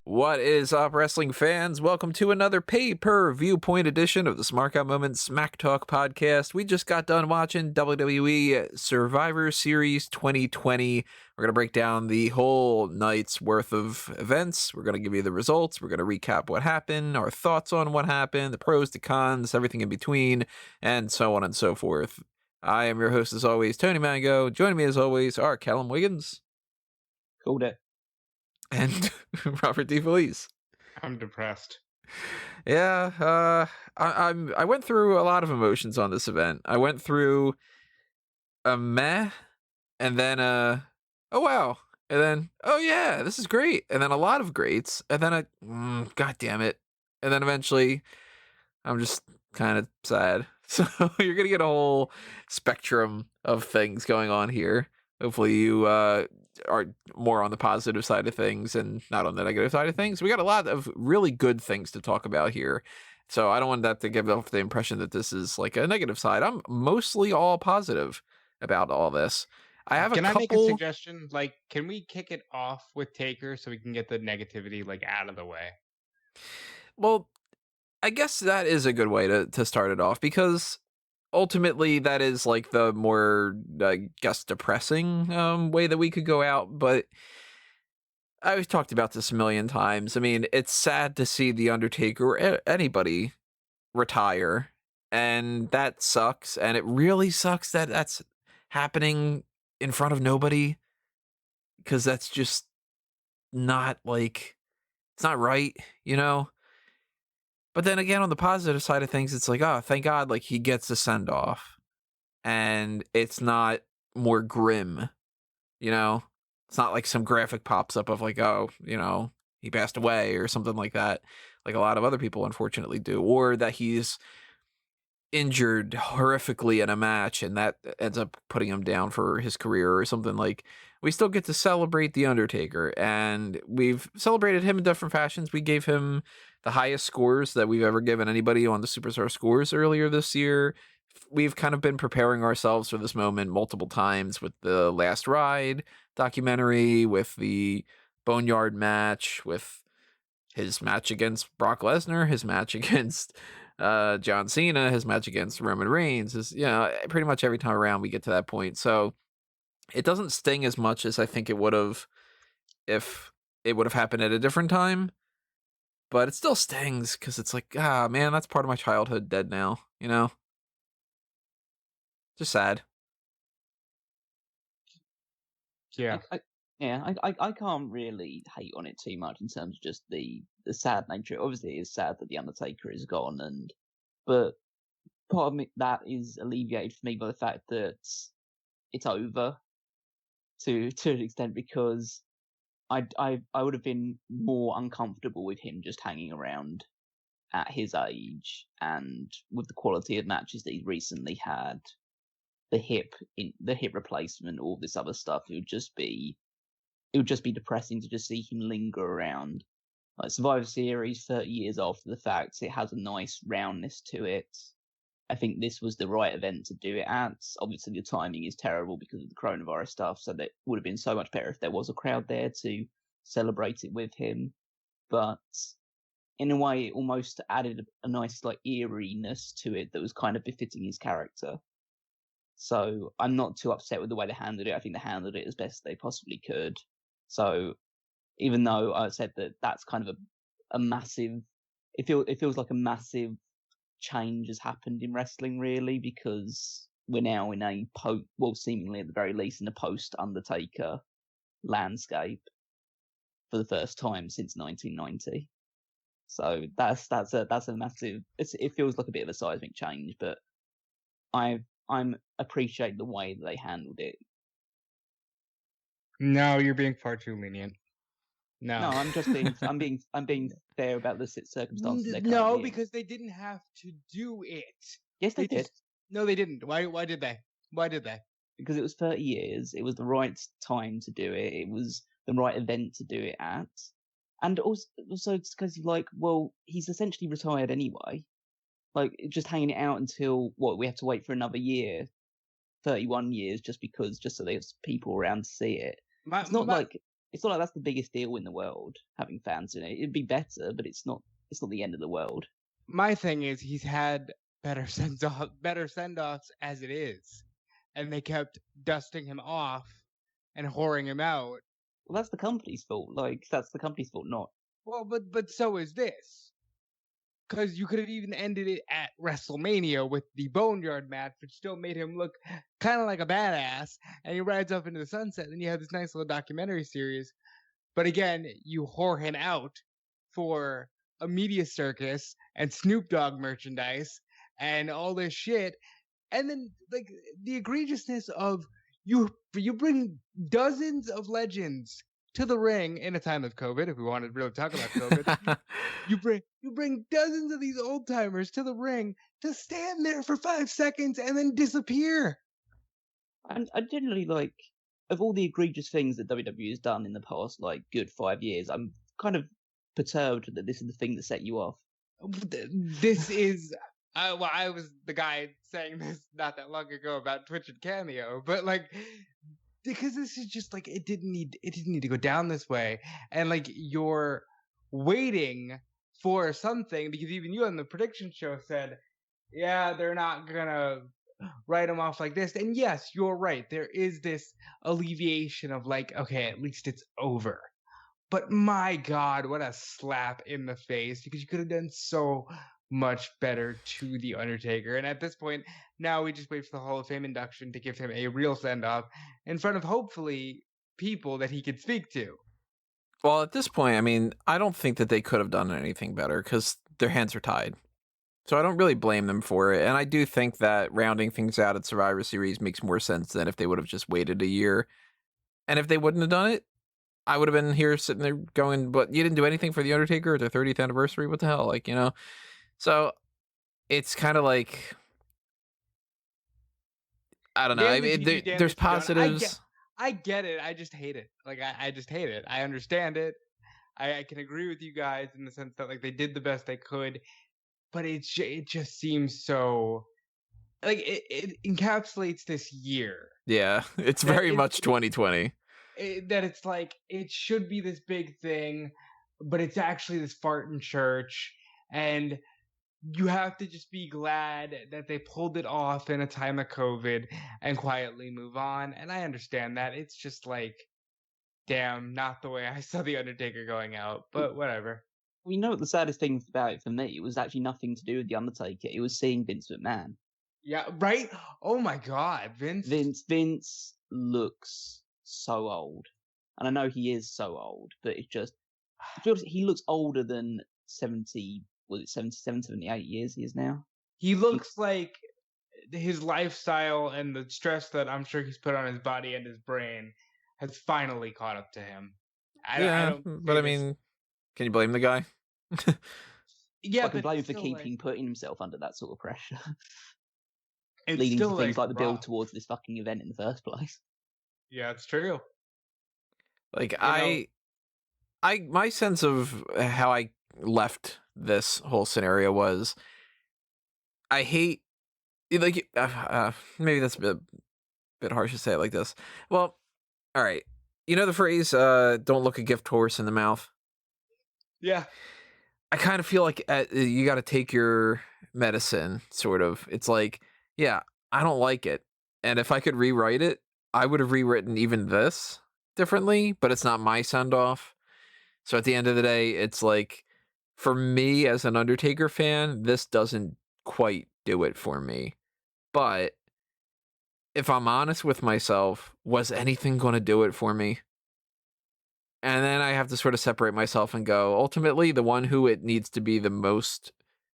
What is up, wrestling fans? Welcome to another Pay-Per-Viewpoint edition of the Smark Moment Smack Talk podcast. We just got done watching WWE Survivor Series 2020. We're going to break down the whole night's worth of events. We're going to give you the results. We're going to recap what happened, our thoughts on what happened, the pros, the cons, everything in between, and so on and so forth. I am your host, as always, Tony Mango. Joining me, as always, are Callum Wiggins. Called it. And Robert DeFelice. I'm depressed. Yeah, I went through a lot of emotions on this event. I went through a meh, and then oh wow, and then oh yeah, this is great, and then a lot of greats, and then god damn it, and then eventually I'm just kind of sad. So you're gonna get a whole spectrum of things going on here. Hopefully you are more on the positive side of things and not on the negative side of things. We got a lot of really good things to talk about here. So I don't want that to give off the impression that this is like a negative side. I'm mostly all positive about all this. Can I make a suggestion? Like, can we kick it off with Taker so we can get the negativity like out of the way? Well, I guess that is a good way to start it off, because ultimately that is like the more, I guess, depressing way that we could go out. But I've talked about this a million times. I mean, it's sad to see The Undertaker or anybody retire, and that sucks. And it really sucks that that's happening in front of nobody, because that's just not like, it's not right, you know? But then again, on the positive side of things, it's like, oh, thank God, like, he gets a send-off. And it's not more grim, you know? It's not like some graphic pops up of like, oh, you know, he passed away or something like that, like a lot of other people unfortunately do. Or that he's injured horrifically in a match and that ends up putting him down for his career or something. Like, we still get to celebrate The Undertaker, and we've celebrated him in different fashions. We gave him the highest scores that we've ever given anybody on the Superstar Scores earlier this year. We've kind of been preparing ourselves for this moment multiple times with the Last Ride documentary, with the Boneyard match, with his match against Brock Lesnar, his match against John Cena, his match against Roman Reigns. Is, you know, pretty much every time around we get to that point. So it doesn't sting as much as I think it would have if it would have happened at a different time. But it still stings, because it's like, man, that's part of my childhood dead now, you know? Just sad. Yeah. I can't really hate on it too much in terms of just the sad nature. Obviously, it is sad that The Undertaker is gone, but part of me that is alleviated for me by the fact that it's over to an extent, because I would have been more uncomfortable with him just hanging around at his age, and with the quality of matches that he recently had, the hip replacement, all this other stuff. It would just be depressing to just see him linger around. Like Survivor Series, 30 years after the fact, it has a nice roundness to it. I think this was the right event to do it at. Obviously, the timing is terrible because of the coronavirus stuff, so that would have been so much better if there was a crowd there to celebrate it with him. But in a way, it almost added a nice like eeriness to it that was kind of befitting his character. So I'm not too upset with the way they handled it. I think they handled it as best they possibly could. So even though I said that that's kind of a massive, it feels like a massive change has happened in wrestling, really, because we're now in a seemingly at the very least in a post-Undertaker landscape for the first time since 1990. So that's a massive. It feels like a bit of a seismic change, but I'm appreciate the way that they handled it. No, you're being far too lenient. No, I'm just being I'm being fair about the circumstances. No, because they didn't have to do it. Yes, they did. No, they didn't. Why did they? Because it was 30 years. It was the right time to do it. It was the right event to do it at. And also it's because, like, well, he's essentially retired anyway. Like, just hanging it out until, we have to wait for another year, 31 years, just so there's people around to see it. it's not like that's the biggest deal in the world, having fans in it. It'd be better, but it's not the end of the world. My thing is he's had better send-offs as it is, and they kept dusting him off and whoring him out. Well, that's the company's fault. Like, that's the company's fault, not. Well, but so is this. Because you could have even ended it at WrestleMania with the Boneyard match, which still made him look kind of like a badass, and he rides off into the sunset, and you have this nice little documentary series. But again, you whore him out for a media circus and Snoop Dogg merchandise and all this shit. And then, like, the egregiousness of you bring dozens of legends to the ring in a time of COVID, if we wanted to really talk about COVID. you bring dozens of these old timers to the ring to stand there for 5 seconds and then disappear. And I generally, like, of all the egregious things that WWE has done in the past, like, good 5 years, I'm kind of perturbed that this is the thing that set you off. This is well, I was the guy saying this not that long ago about Twitch and Cameo, but like, because this is just like, it didn't need to go down this way, and like, you're waiting for something, because even you on the prediction show said, yeah, they're not gonna write him off like this. And yes, you're right, there is this alleviation of like, okay, at least it's over. But my God, what a slap in the face, because you could have done so much better to The Undertaker. And at this point, now we just wait for the Hall of Fame induction to give him a real send-off in front of, hopefully, people that he could speak to. Well, at this point, I mean, I don't think that they could have done anything better because their hands are tied. So I don't really blame them for it. And I do think that rounding things out at Survivor Series makes more sense than if they would have just waited a year. And if they wouldn't have done it, I would have been here sitting there going, but you didn't do anything for The Undertaker at their 30th anniversary? What the hell? Like, you know? So it's kind of like, I don't know. I mean, there's positives. I get it. I just hate it. Like, I just hate it. I understand it. I can agree with you guys in the sense that, like, they did the best they could, but it just seems so, like, it encapsulates this year. Yeah, it's very much 2020. That it's like, it should be this big thing, but it's actually this fart in church, and you have to just be glad that they pulled it off in a time of COVID and quietly move on. And I understand that. It's just like, damn, not the way I saw The Undertaker going out, but whatever. We know what the saddest thing about it for me, it was actually nothing to do with The Undertaker. It was seeing Vince McMahon. Yeah, right? Oh my God, Vince looks so old. And I know he is so old, but it's just, he looks older than 70, was it 77, 78 years he is now? He looks like his lifestyle and the stress that I'm sure he's put on his body and his brain has finally caught up to him. I mean, can you blame the guy? Yeah, I can blame him for putting himself under that sort of pressure. Leading to things like the build towards this fucking event in the first place. Yeah, it's true. Like, my sense of how I left this whole scenario was, I hate, like, maybe that's a bit harsh to say it like this. Well, all right. You know the phrase, don't look a gift horse in the mouth? Yeah. I kind of feel like you got to take your medicine, sort of. It's like, yeah, I don't like it. And if I could rewrite it, I would have rewritten even this differently, but it's not my send-off. So at the end of the day, it's like, for me as an Undertaker fan, this doesn't quite do it for me. But if I'm honest with myself, was anything going to do it for me? And then I have to sort of separate myself and go, ultimately, the one who it needs to be the most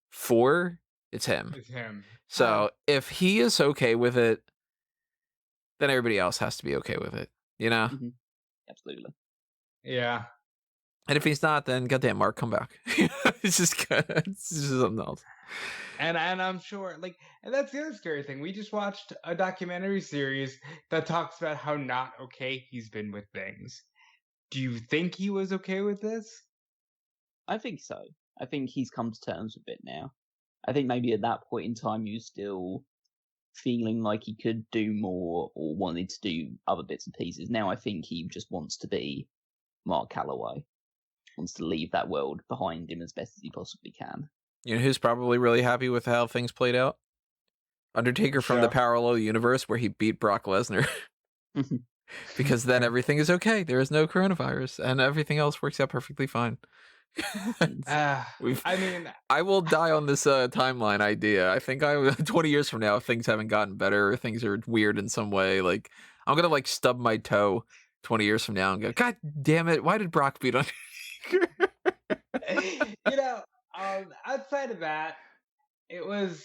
for, it's him. It's him. So if he is okay with it, then everybody else has to be okay with it, you know? Mm-hmm. Absolutely. Yeah. And if he's not, then goddamn, Mark, come back. It's just something else. And I'm sure, like, and that's the other scary thing. We just watched a documentary series that talks about how not okay he's been with things. Do you think he was okay with this? I think so. I think he's come to terms with it now. I think maybe at that point in time he was still feeling like he could do more or wanted to do other bits and pieces. Now I think he just wants to be Mark Calloway wants to leave that world behind him as best as he possibly can. You know who's probably really happy with how things played out? Undertaker from the Sure. parallel universe where he beat Brock Lesnar. Because then everything is okay. There is no coronavirus, and everything else works out perfectly fine. I mean, I will die on this timeline idea. I think 20 years from now, if things haven't gotten better, or things are weird in some way, like I'm gonna like stub my toe 20 years from now and go, God damn it! Why did Brock beat Undertaker? outside of that, it was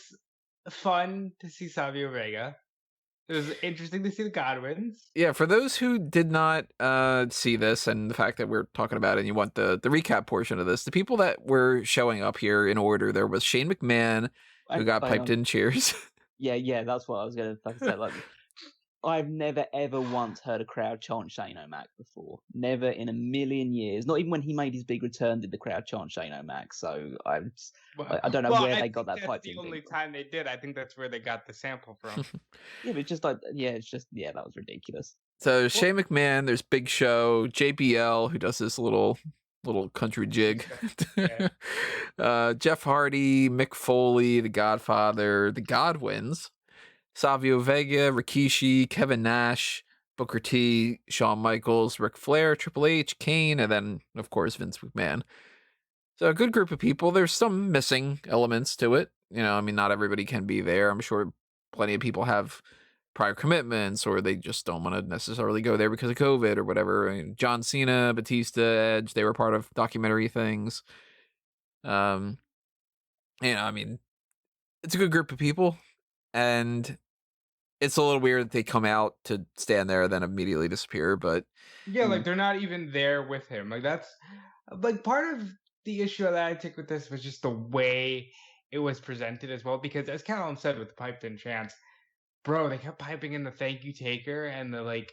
fun to see Savio Vega. It was interesting to see the Godwins. Yeah, for those who did not see this and the fact that we're talking about it and you want the recap portion of this, the people that were showing up here in order, there was Shane McMahon, who got piped in cheers. Yeah, that's what I was going to say. Like, I've never ever once heard a crowd chant Shane O'Mac before. Never in a million years. Not even when he made his big return did the crowd chant Shane O'Mac. So I don't know where they got that pipe in. The only time they did, I think that's where they got the sample from. Yeah, but it's just like, that was ridiculous. So Shane McMahon, there's Big Show, JBL, who does this little country jig. Jeff Hardy, Mick Foley, The Godfather, The Godwins, Savio Vega, Rikishi, Kevin Nash, Booker T, Shawn Michaels, Ric Flair, Triple H, Kane, and then, of course, Vince McMahon. So a good group of people. There's some missing elements to it. You know, I mean, not everybody can be there. I'm sure plenty of people have prior commitments or they just don't want to necessarily go there because of COVID or whatever. I mean, John Cena, Batista, Edge, they were part of documentary things. I mean, it's a good group of people, and it's a little weird that they come out to stand there and then immediately disappear, but yeah, like they're not even there with him. Like that's like part of the issue that I took with this was just the way it was presented as well. Because as Callum said with the piped in chants, bro, they kept piping in the thank you taker and the like,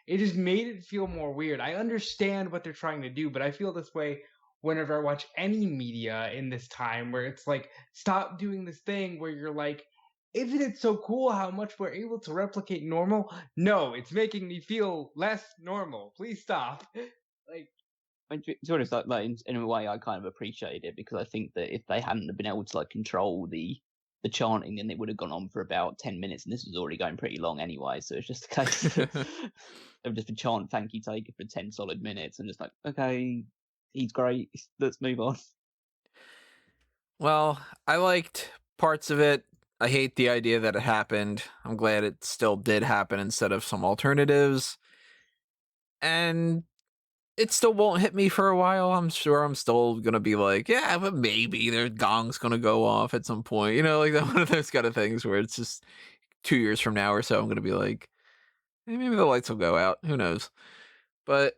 it just made it feel more weird. I understand what they're trying to do, but I feel this way whenever I watch any media in this time where it's like, stop doing this thing where you're like, isn't it so cool how much we're able to replicate normal? No, it's making me feel less normal. Please stop. Like, to be honest, like in a way, I kind of appreciate it because I think that if they hadn't have been able to like control the chanting, then it would have gone on for about 10 minutes, and this was already going pretty long anyway. So it's just a case of just been chant "Thank you, Taker" for 10 solid minutes, and just like, okay, he's great. Let's move on. Well, I liked parts of it. I hate the idea that it happened. I'm glad it still did happen instead of some alternatives. And it still won't hit me for a while. I'm sure I'm still going to be like, yeah, but maybe their gong's going to go off at some point. You know, like one of those kind of things where it's just 2 years from now or so, I'm going to be like, maybe the lights will go out. Who knows? But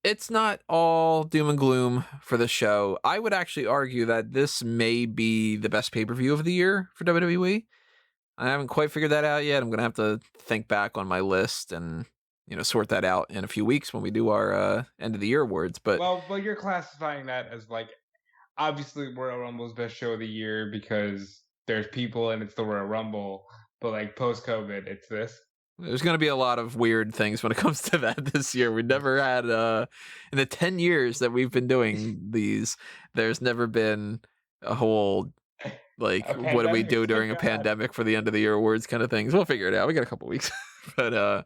it's not all doom and gloom for the show. I would actually argue that this may be the best pay-per-view of the year for WWE. I haven't quite figured that out yet. I'm going to have to think back on my list and, sort that out in a few weeks when we do our end of the year awards. But well, you're classifying that as like, obviously Royal Rumble's best show of the year because there's people and it's the Royal Rumble. But like post-COVID, it's this. There's going to be a lot of weird things when it comes to that this year. We never had, in the 10 years that we've been doing these, there's never been a whole, like, what do we do during a pandemic for the end of the year awards kind of things. We'll figure it out. We got a couple weeks. But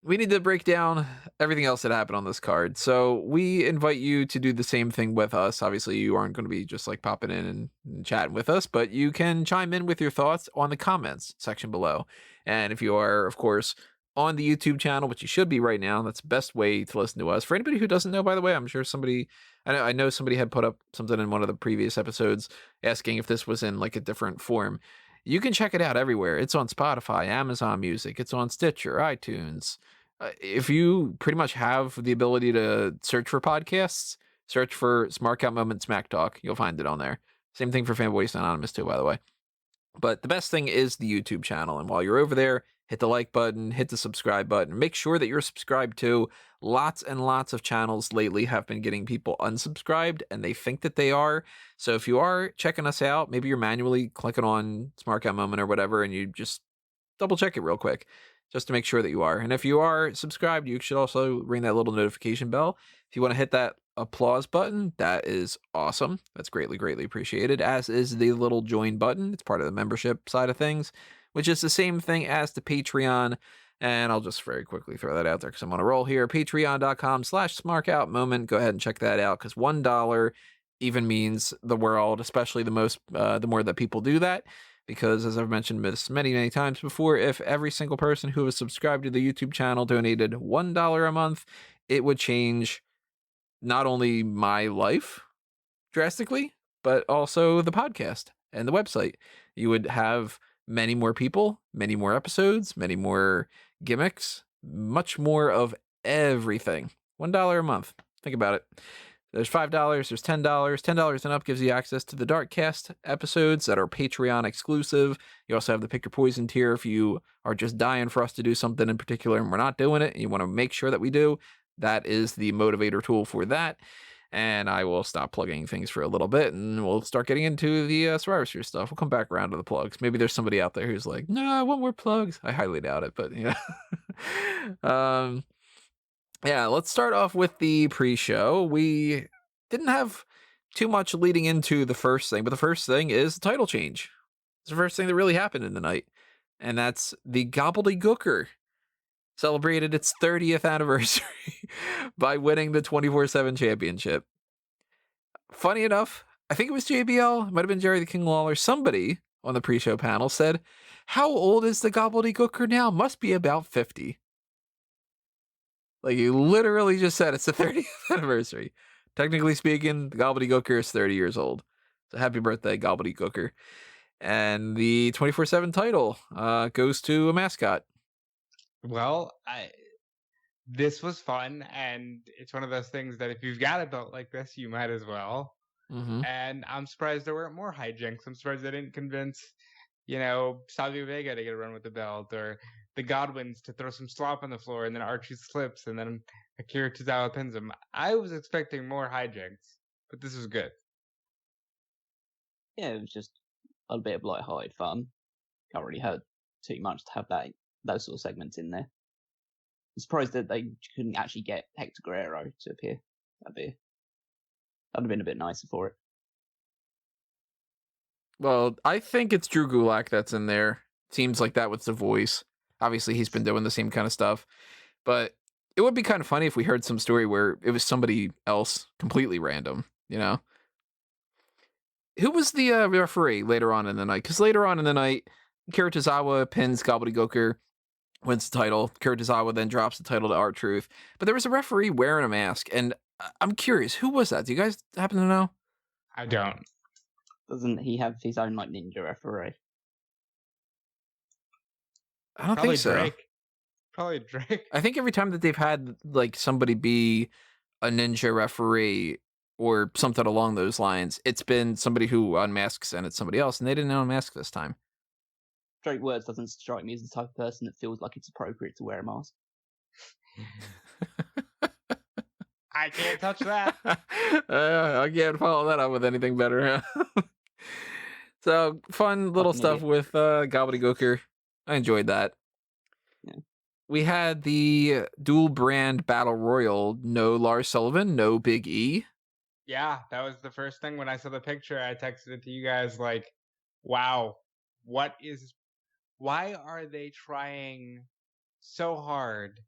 we need to break down everything else that happened on this card. So we invite you to do the same thing with us. Obviously, you aren't going to be just like popping in and chatting with us, but you can chime in with your thoughts on the comments section below. And if you are, of course, on the YouTube channel, which you should be right now, that's the best way to listen to us. For anybody who doesn't know, by the way, I'm sure I know somebody had put up something in one of the previous episodes asking if this was in like a different form. You can check it out everywhere. It's on Spotify, Amazon Music, it's on Stitcher, iTunes. If you pretty much have the ability to search for podcasts, search for Smark Out Moment Smack Talk. You'll find it on there. Same thing for Fanboys Anonymous too, by the way. But the best thing is the YouTube channel. And while you're over there, hit the like button, hit the subscribe button. Make sure that you're subscribed to. Lots and lots of channels lately have been getting people unsubscribed, and they think that they are. So if you are checking us out, maybe you're manually clicking on Smark Out Moment or whatever, and you just double check it real quick. just to make sure that you are. And if you are subscribed, you should also ring that little notification bell. If you want to hit that applause button, that is awesome. That's greatly, greatly appreciated, as is the little join button. It's part of the membership side of things, which is the same thing as the Patreon. And I'll just very quickly throw that out there because I'm on a roll here. Patreon.com/SmarkOutMoment. Go ahead and check that out, because $1 even means the world, especially the more that people do that. Because as I've mentioned this many, many times before, if every single person who is subscribed to the YouTube channel donated $1 a month, it would change not only my life drastically, but also the podcast and the website. You would have many more people, many more episodes, many more gimmicks, much more of everything. $1 a month. Think about it. There's $5, there's $10. $10 and up gives you access to the Darkcast episodes that are Patreon exclusive. You also have the Pick Your Poison tier if you are just dying for us to do something in particular and we're not doing it, and you want to make sure that we do. That is the motivator tool for that. And I will stop plugging things for a little bit, and we'll start getting into the Survivor Series stuff. We'll come back around to the plugs. Maybe there's somebody out there who's like, no, I want more plugs. I highly doubt it, but yeah. Yeah, let's start off with the pre-show. We didn't have too much leading into the first thing, but the first thing is the title change. It's the first thing that really happened in the night, and that's the Gobbledygooker celebrated its 30th anniversary by winning the 24/7 championship. Funny enough, I think it was JBL, it might have been Jerry the King Lawler, somebody on the pre-show panel said, how old is the Gobbledygooker now? Must be about 50. Like, you literally just said it's the 30th anniversary. Technically speaking, the Gobbledygooker is 30 years old. So happy birthday, Gobbledygooker. And the 24/7 title goes to a mascot. Well, this was fun, and it's one of those things that if you've got a belt like this, you might as well. Mm-hmm. And I'm surprised there weren't more hijinks. I'm surprised they didn't convince, Savio Vega to get a run with the belt, or the Godwins to throw some slop on the floor, and then Archie slips, and then Akira Tozawa pins him. I was expecting more hijinks, but this was good. Yeah, it was just a bit of light-hearted fun. Can't really hurt too much to have those sort of segments in there. I'm surprised that they couldn't actually get Hector Guerrero to appear. That'd have been a bit nicer for it. Well, I think it's Drew Gulak that's in there. Seems like that with the voice. Obviously, he's been doing the same kind of stuff. But it would be kind of funny if we heard some story where it was somebody else completely random, Who was the referee later on in the night? Because later on in the night, Akira Tozawa pins Gobbledygooker, wins the title. Akira Tozawa then drops the title to R-Truth. But there was a referee wearing a mask, and I'm curious, who was that? Do you guys happen to know? I don't. Doesn't he have his own ninja referee? I don't think so. Drake. Probably Drake. I think every time that they've had somebody be a ninja referee or something along those lines, it's been somebody who unmasks and it's somebody else, and they didn't unmask this time. Drake Words doesn't strike me as the type of person that feels like it's appropriate to wear a mask. I can't touch that. I can't follow that up with anything better. So, fun little stuff with Gobbledygooker. I enjoyed that. Yeah. We had the dual brand battle royal. No Lars Sullivan, no Big E. Yeah, that was the first thing when I saw the picture. I texted it to you guys like, wow, why are they trying so hard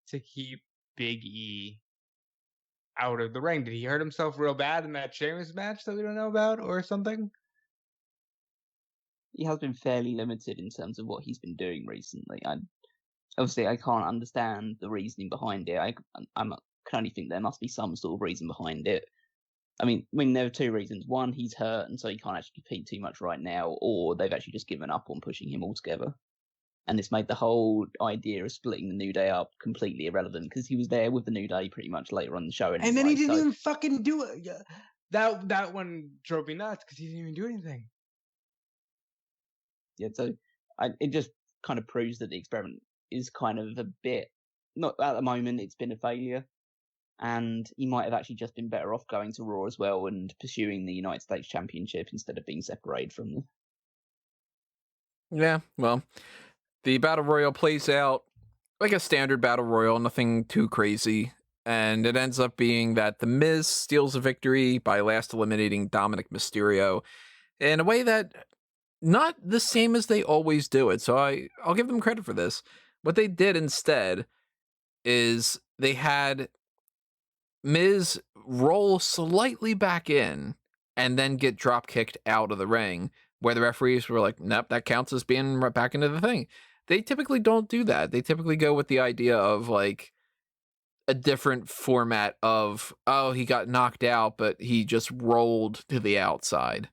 to keep Big E out of the ring? Did he hurt himself real bad in that Sheamus match that we don't know about or something? He has been fairly limited in terms of what he's been doing recently. Obviously, I can't understand the reasoning behind it. I can only think there must be some sort of reason behind it. I mean, there are two reasons. One, he's hurt, and so he can't actually compete too much right now, or they've actually just given up on pushing him altogether. And it's made the whole idea of splitting the New Day up completely irrelevant, because he was there with the New Day pretty much later on in the show. And then he didn't even fucking do it. That one drove me nuts, because he didn't even do anything. Yeah, so it just kind of proves that the experiment is kind of a bit, not at the moment, it's been a failure. And he might have actually just been better off going to Raw as well and pursuing the United States Championship instead of being separated from them. Yeah, well, The battle royal plays out like a standard battle royal, nothing too crazy. And it ends up being that The Miz steals a victory by last eliminating Dominic Mysterio in a way that not the same as they always do it. So I'll give them credit for this. What they did instead is they had Miz roll slightly back in and then get drop kicked out of the ring, where the referees were like, nope, that counts as being right back into the thing. They typically don't do that. They typically go with the idea of like a different format of, oh, he got knocked out, but he just rolled to the outside.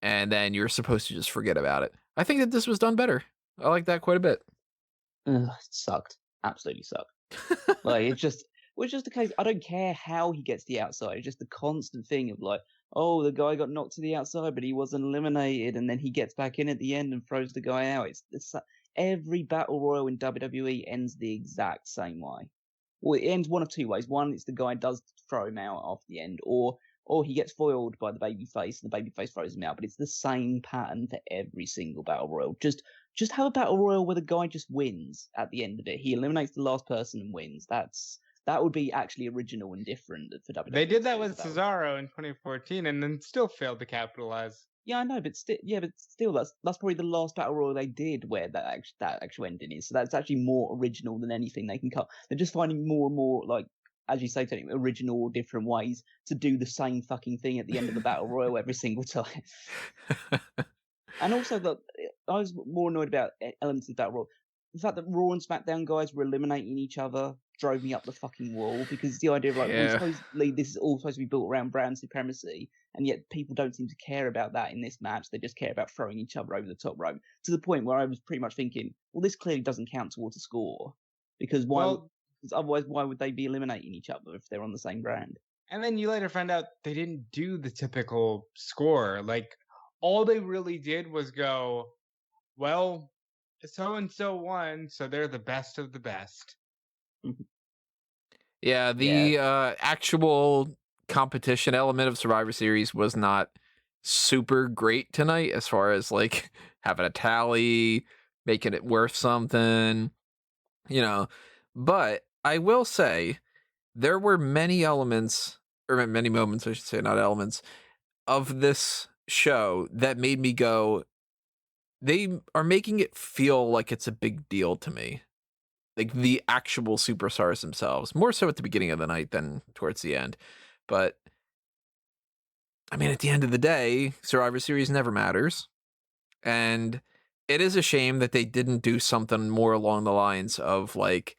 And then you're supposed to just forget about it. I think that this was done better. I like that quite a bit. Ugh, it sucked. Absolutely sucked. Like, it was just the case. I don't care how he gets to the outside. It's just the constant thing of like, oh, the guy got knocked to the outside, but he wasn't eliminated, and then he gets back in at the end and throws the guy out. It's every battle royal in WWE ends the exact same way. Well, it ends one of two ways. One, it's the guy does throw him out after the end, or he gets foiled by the babyface and the babyface throws him out. But it's the same pattern for every single battle royal. Just have a battle royal where the guy just wins at the end of it. He eliminates the last person and wins. That would be actually original and different for WWE. They did that with Cesaro in 2014 and then still failed to capitalize. Yeah, I know, but still, that's probably the last battle royal they did where that actual ending is. So that's actually more original than anything they can cut. They're just finding more and more, like, as you say, Tony, original or different ways to do the same fucking thing at the end of the battle royal every single time. And also, I was more annoyed about elements of that royal. The fact that Raw and SmackDown guys were eliminating each other drove me up the fucking wall, because the idea of like, well, supposedly this is all supposed to be built around brand supremacy, and yet people don't seem to care about that in this match. They just care about throwing each other over the top rope, to the point where I was pretty much thinking, well, this clearly doesn't count towards a score, because because otherwise why would they be eliminating each other if they're on the same brand? And then you later find out they didn't do the typical score. Like, all they really did was go, well, so-and-so won, so they're the best of the best. Yeah, the actual competition element of Survivor Series was not super great tonight, as far as like having a tally, making it worth something, but I will say there were many moments, I should say, not elements, of this show that made me go, they are making it feel like it's a big deal to me. Like the actual superstars themselves, more so at the beginning of the night than towards the end. But I mean, at the end of the day, Survivor Series never matters. And it is a shame that they didn't do something more along the lines of like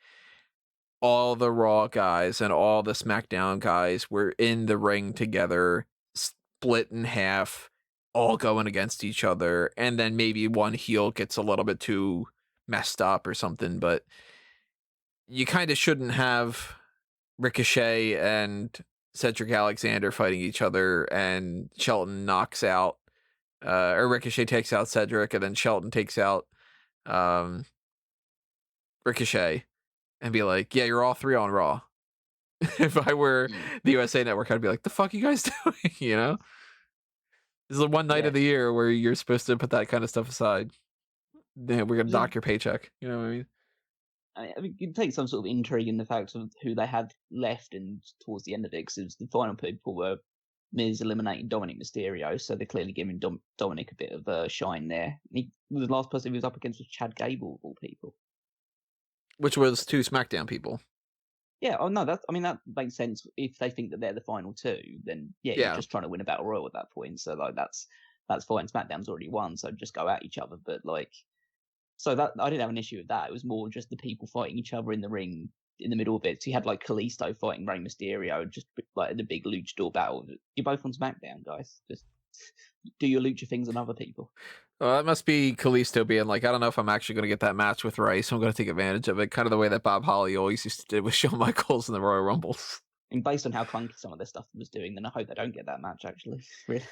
all the Raw guys and all the SmackDown guys were in the ring together, split in half, all going against each other. And then maybe one heel gets a little bit too messed up or something, but you kind of shouldn't have Ricochet and Cedric Alexander fighting each other, and Shelton knocks out, or Ricochet takes out Cedric, and then Shelton takes out Ricochet, and be like, yeah, you're all three on Raw. If I were the USA Network, I'd be like, the fuck you guys doing, This is the one night of the year where you're supposed to put that kind of stuff aside. We're going to dock your paycheck, you know what I mean? I mean, you can take some sort of intrigue in the fact of who they had left and towards the end of it, because the final people were Miz eliminating Dominic Mysterio, so they're clearly giving Dominic a bit of a shine there. The last person he was up against was Chad Gable, of all people. Which was two SmackDown people. Yeah, no, that makes sense. If they think that they're the final two, then you're just trying to win a battle royal at that point. So like that's fine. SmackDown's already won, so just go at each other. But like, so that I didn't have an issue with that. It was more just the people fighting each other in the ring in the middle of it. So you had like Kalisto fighting Rey Mysterio, just like the big luchador battle. You're both on SmackDown, guys. Just do your lucha things on other people. Well, that must be Kalisto being like, I don't know if I'm actually going to get that match with Ray, so I'm going to take advantage of it. Kind of the way that Bob Holly always used to do with Shawn Michaels in the Royal Rumbles. And based on how clunky some of their stuff was doing, then I hope they don't get that match, actually. Really.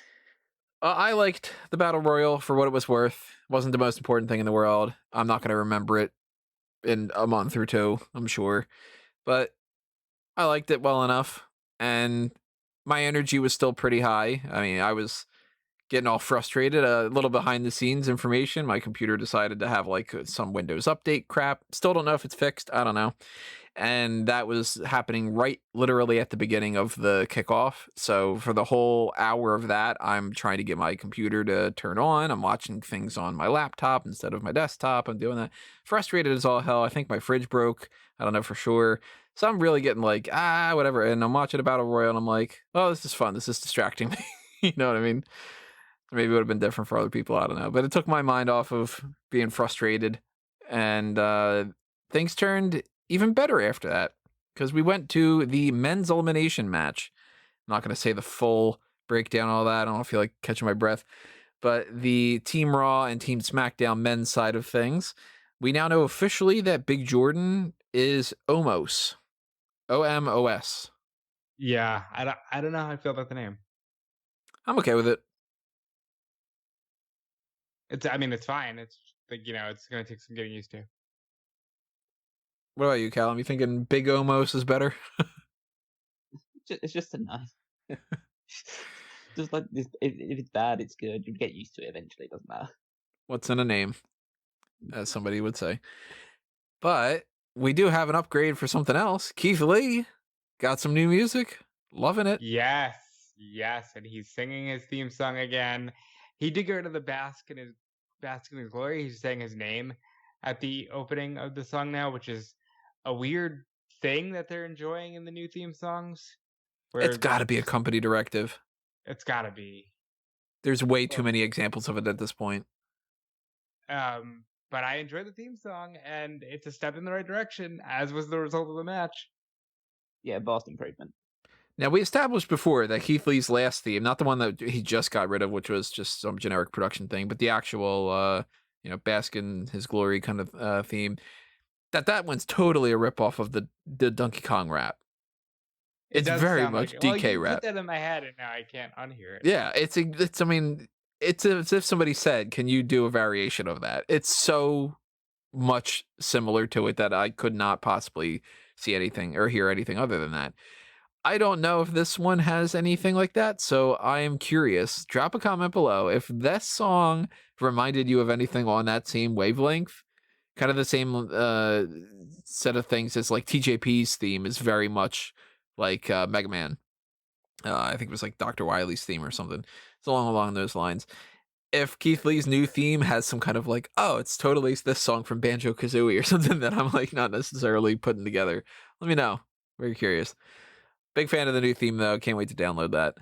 I liked the Battle Royal for what it was worth. It wasn't the most important thing in the world. I'm not going to remember it in a month or two, I'm sure. But I liked it well enough. And my energy was still pretty high. I mean, I was getting all frustrated. A little behind the scenes information. My computer decided to have like some Windows update crap. Still don't know if it's fixed. I don't know. And that was happening right literally at the beginning of the kickoff. So for the whole hour of that, I'm trying to get my computer to turn on. I'm watching things on my laptop instead of my desktop. I'm doing that. Frustrated as all hell. I think my fridge broke. I don't know for sure. So I'm really getting like, whatever. And I'm watching a battle royal and I'm like, oh, this is fun. This is distracting me. You know what I mean? Maybe it would have been different for other people. I don't know. But it took my mind off of being frustrated. And things turned even better after that, because we went to the men's elimination match. I'm not going to say the full breakdown, all that. I don't feel like catching my breath. But the Team Raw and Team SmackDown men's side of things, we now know officially that Big Jordan is Omos. O-M-O-S. Yeah, I don't know how I feel about the name. I'm okay with it. I mean, it's fine. It's like, it's going to take some getting used to. What about you, Callum? You thinking Big Omos is better? It's just a nice. Just like this, if it's bad, it's good. You'd get used to it eventually. It doesn't matter. What's in a name, as somebody would say. But we do have an upgrade for something else. Keith Lee got some new music. Loving it. Yes, and he's singing his theme song again. He did get rid of the bask in his glory. He's saying his name at the opening of the song now, which is a weird thing that they're enjoying in the new theme songs. It's got to be a company directive. It's got to be. There's way too many examples of it at this point. But I enjoy the theme song, and it's a step in the right direction, as was the result of the match. Yeah, vast improvement. Now, we established before that Keith Lee's last theme, not the one that he just got rid of, which was just some generic production thing, but the actual, bask in his glory kind of theme, that one's totally a ripoff of the Donkey Kong rap. It's very much like, DK you rap. put that in my head, and now I can't unhear it. Yeah, it's as if somebody said, "Can you do a variation of that?" It's so much similar to it that I could not possibly see anything or hear anything other than that. I don't know if this one has anything like that, so I am curious. Drop a comment below if this song reminded you of anything on that same wavelength. Kind of the same set of things as like TJP's theme is very much like Mega Man. I think it was like Dr. Wily's theme or something. It's along those lines. If Keith Lee's new theme has some kind of like, oh, it's totally this song from Banjo-Kazooie or something that I'm like not necessarily putting together, let me know. Very curious. Big fan of the new theme, though. Can't wait to download that.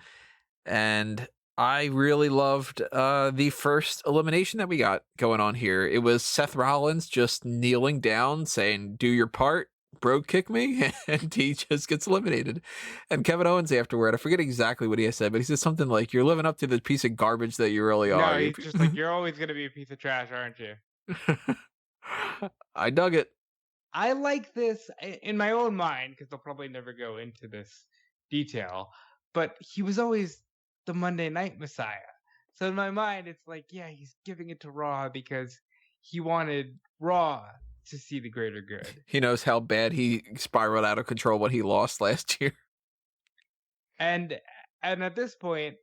And I really loved the first elimination that we got going on here. It was Seth Rollins just kneeling down, saying, do your part, bro, kick me, and he just gets eliminated. And Kevin Owens afterward, I forget exactly what he said, but he said something like, you're living up to the piece of garbage that you really are. No, he's just like, you're always going to be a piece of trash, aren't you? I dug it. I like this in my own mind, because they'll probably never go into this detail, but he was always the Monday Night Messiah. So in my mind, it's like, yeah, he's giving it to Raw because he wanted Raw to see the greater good. He knows how bad he spiraled out of control when he lost last year. And at this point,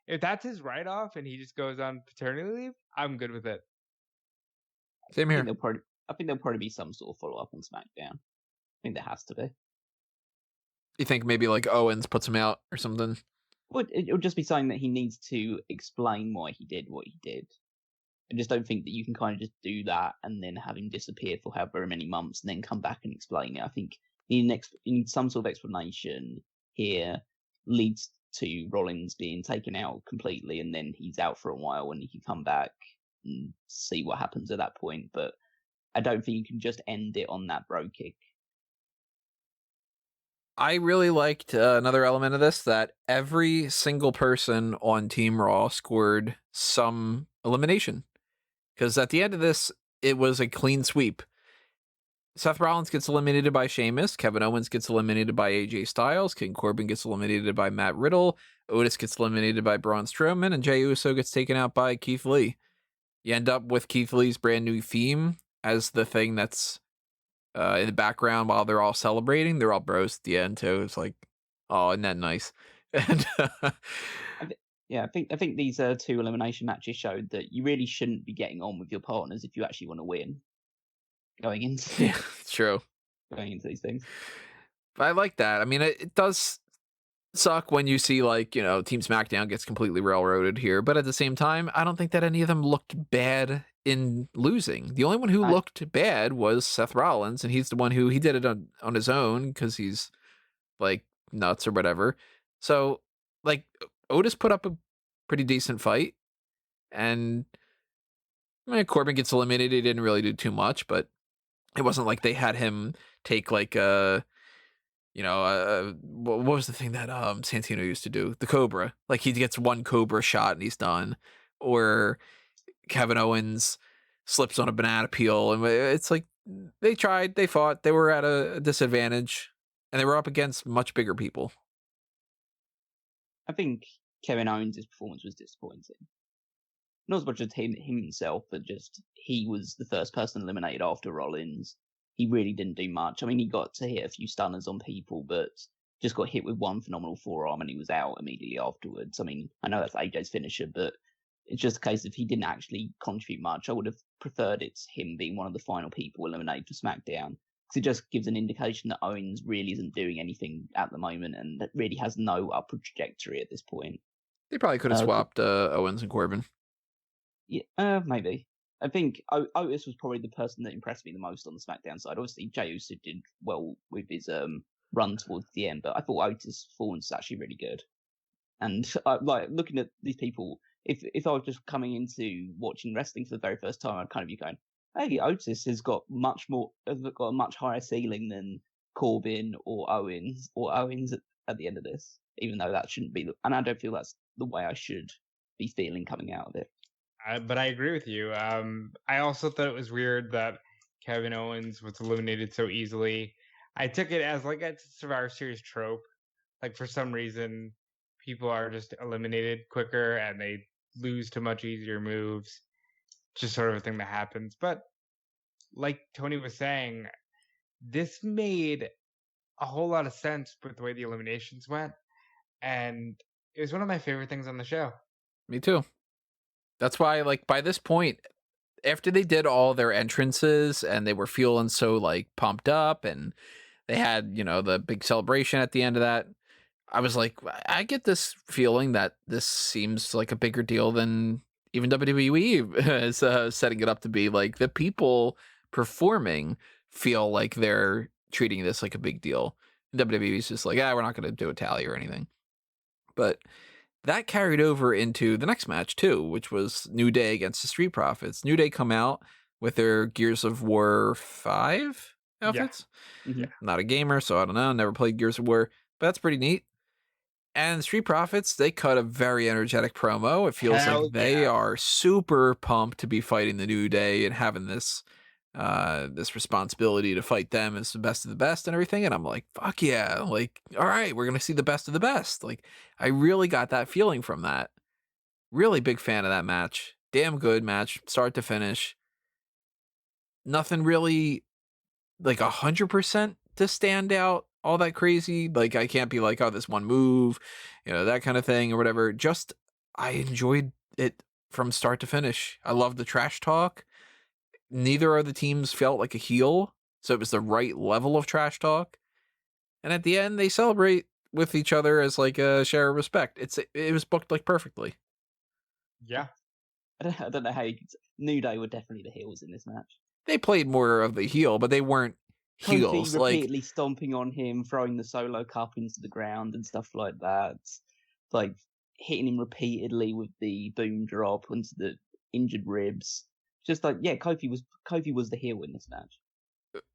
if that's his write-off and he just goes on paternity leave, I'm good with it. Same here. I think there'll probably be some sort of follow-up on SmackDown. I think there has to be. You think maybe like Owens puts him out or something? Well, it'll just be something that he needs to explain why he did what he did. I just don't think that you can kind of just do that and then have him disappear for however many months and then come back and explain it. I think you need some sort of explanation here leads to Rollins being taken out completely and then he's out for a while and he can come back and see what happens at that point. But I don't think you can just end it on that bro kick. I really liked another element of this, that every single person on Team Raw scored some elimination. Because at the end of this, it was a clean sweep. Seth Rollins gets eliminated by Sheamus. Kevin Owens gets eliminated by AJ Styles. King Corbin gets eliminated by Matt Riddle. Otis gets eliminated by Braun Strowman. And Jey Uso gets taken out by Keith Lee. You end up with Keith Lee's brand new theme as the thing that's in the background while they're all celebrating. They're all bros at the end too. It's like, oh, isn't that nice? And Yeah, I think these 2 elimination matches showed that you really shouldn't be getting on with your partners if you actually want to win. Going into Yeah, it's true. going into these things. But I like that. I mean, it does suck when you see, like, you know, Team SmackDown gets completely railroaded here, but at the same time, I don't think that any of them looked bad in losing. The only one who looked bad was Seth Rollins, and he's the one who he did it on his own because he's like nuts or whatever. So, like, Otis put up a pretty decent fight, and Corbin gets eliminated. He didn't really do too much, but it wasn't like they had him take like what was the thing that Santino used to do? The Cobra. Like, he gets one Cobra shot and he's done. Or Kevin Owens slips on a banana peel, and it's like they tried, they fought, they were at a disadvantage, and they were up against much bigger people. I think Kevin Owens' performance was disappointing. Not as much as him himself, but just he was the first person eliminated after Rollins. He really didn't do much. I mean, he got to hit a few stunners on people, but just got hit with one phenomenal forearm and he was out immediately afterwards. I mean, I know that's AJ's finisher, but it's just a case of he didn't actually contribute much. I would have preferred it's him being one of the final people eliminated for SmackDown, because it just gives an indication that Owens really isn't doing anything at the moment and that really has no upward trajectory at this point. They probably could have swapped Owens and Corbin. Yeah, maybe. I think Otis was probably the person that impressed me the most on the SmackDown side. Obviously, Jey Uso did well with his run towards the end, but I thought Otis' performance was actually really good. And like looking at these people, if I was just coming into watching wrestling for the very first time, I'd kind of be going, "Hey, Otis has got a much higher ceiling than Corbin or Owens at the end of this." Even though that shouldn't be, and I don't feel that's the way I should be feeling coming out of it. But I agree with you. I also thought it was weird that Kevin Owens was eliminated so easily. I took it as like a Survivor Series trope. Like, for some reason, people are just eliminated quicker and they lose to much easier moves. Just sort of a thing that happens. But like Tony was saying, this made a whole lot of sense with the way the eliminations went. And it was one of my favorite things on the show. Me too. That's why, like, by this point, after they did all their entrances and they were feeling so, like, pumped up and they had, you know, the big celebration at the end of that, I was like, I get this feeling that this seems like a bigger deal than even WWE is setting it up to be. Like, the people performing feel like they're treating this like a big deal. WWE's just like, we're not going to do a tally or anything. But that carried over into the next match, too, which was New Day against the Street Profits. New Day come out with their Gears of War 5 outfits. Yeah. Mm-hmm. Not a gamer, so I don't know. Never played Gears of War, but that's pretty neat. And the Street Profits, they cut a very energetic promo. It feels like they are super pumped to be fighting the New Day and having this responsibility to fight them as the best of the best and everything. And I'm like, fuck yeah. Like, all right, we're going to see the best of the best. Like, I really got that feeling from that. Really big fan of that match. Damn good match, start to finish. Nothing really like 100% to stand out all that crazy. Like, I can't be like, oh, this one move, you know, that kind of thing or whatever. Just, I enjoyed it from start to finish. I love the trash talk. Neither of the teams felt like a heel, so it was the right level of trash talk. And at the end, they celebrate with each other as like a share of respect. It was booked like perfectly. Yeah. I don't know how New Day were definitely the heels in this match. They played more of the heel, but they weren't heels. Kofi repeatedly stomping on him, throwing the solo cup into the ground and stuff like that. Like hitting him repeatedly with the boom drop onto the injured ribs. Just like, yeah, Kofi was the heel in this match.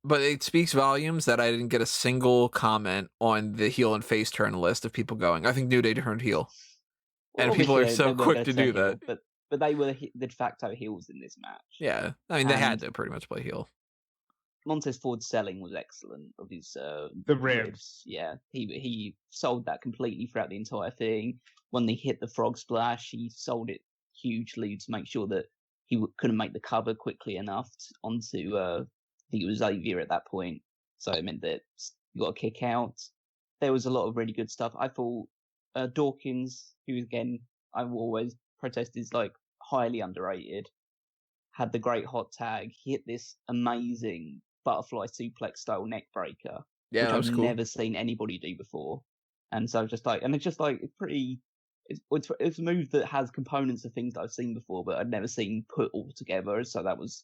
But it speaks volumes that I didn't get a single comment on the heel and face turn list of people going, I think New Day turned heel. Well, and people are so they're quick to do heel, that. But they were the de facto heels in this match. Yeah, I mean, they had to pretty much play heel. Montez Ford's selling was excellent of his the ribs. Yeah, he sold that completely throughout the entire thing. When they hit the frog splash, he sold it hugely to make sure that he couldn't make the cover quickly enough onto, I think it was Xavier at that point. So it meant that you got a kick out. There was a lot of really good stuff. I thought Dawkins, who again, I will always protest is like highly underrated. Had the great hot tag, hit this amazing butterfly suplex style neck breaker, Yeah, which that I've was cool. never seen anybody do before. And so just like, and it's just like pretty. It's a move that has components of things that I've seen before, but I'd never seen put all together. So that was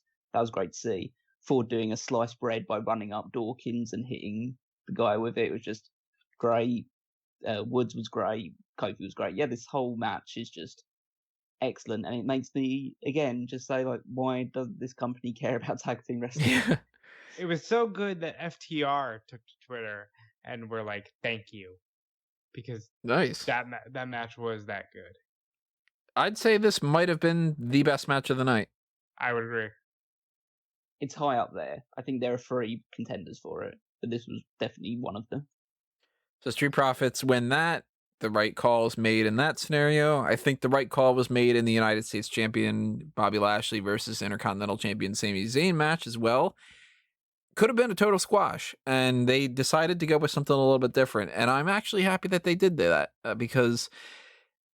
great to see. Ford doing a sliced bread by running up Dawkins and hitting the guy with it was just great. Woods was great. Kofi was great. Yeah, this whole match is just excellent, and it makes me again just say like, why doesn't this company care about tag team wrestling? Yeah. It was so good that FTR took to Twitter and were like, "Thank you," because Nice. that match was that good. I'd say this might have been the best match of the night. I would agree. It's high up there. I think there are 3 contenders for it, but this was definitely one of them. So Street Profits win that. The right call is made in that scenario. I think the right call was made in the United States Champion Bobby Lashley versus Intercontinental Champion Sami Zayn match as well. Could have been a total squash, and they decided to go with something a little bit different. And I'm actually happy that they did that because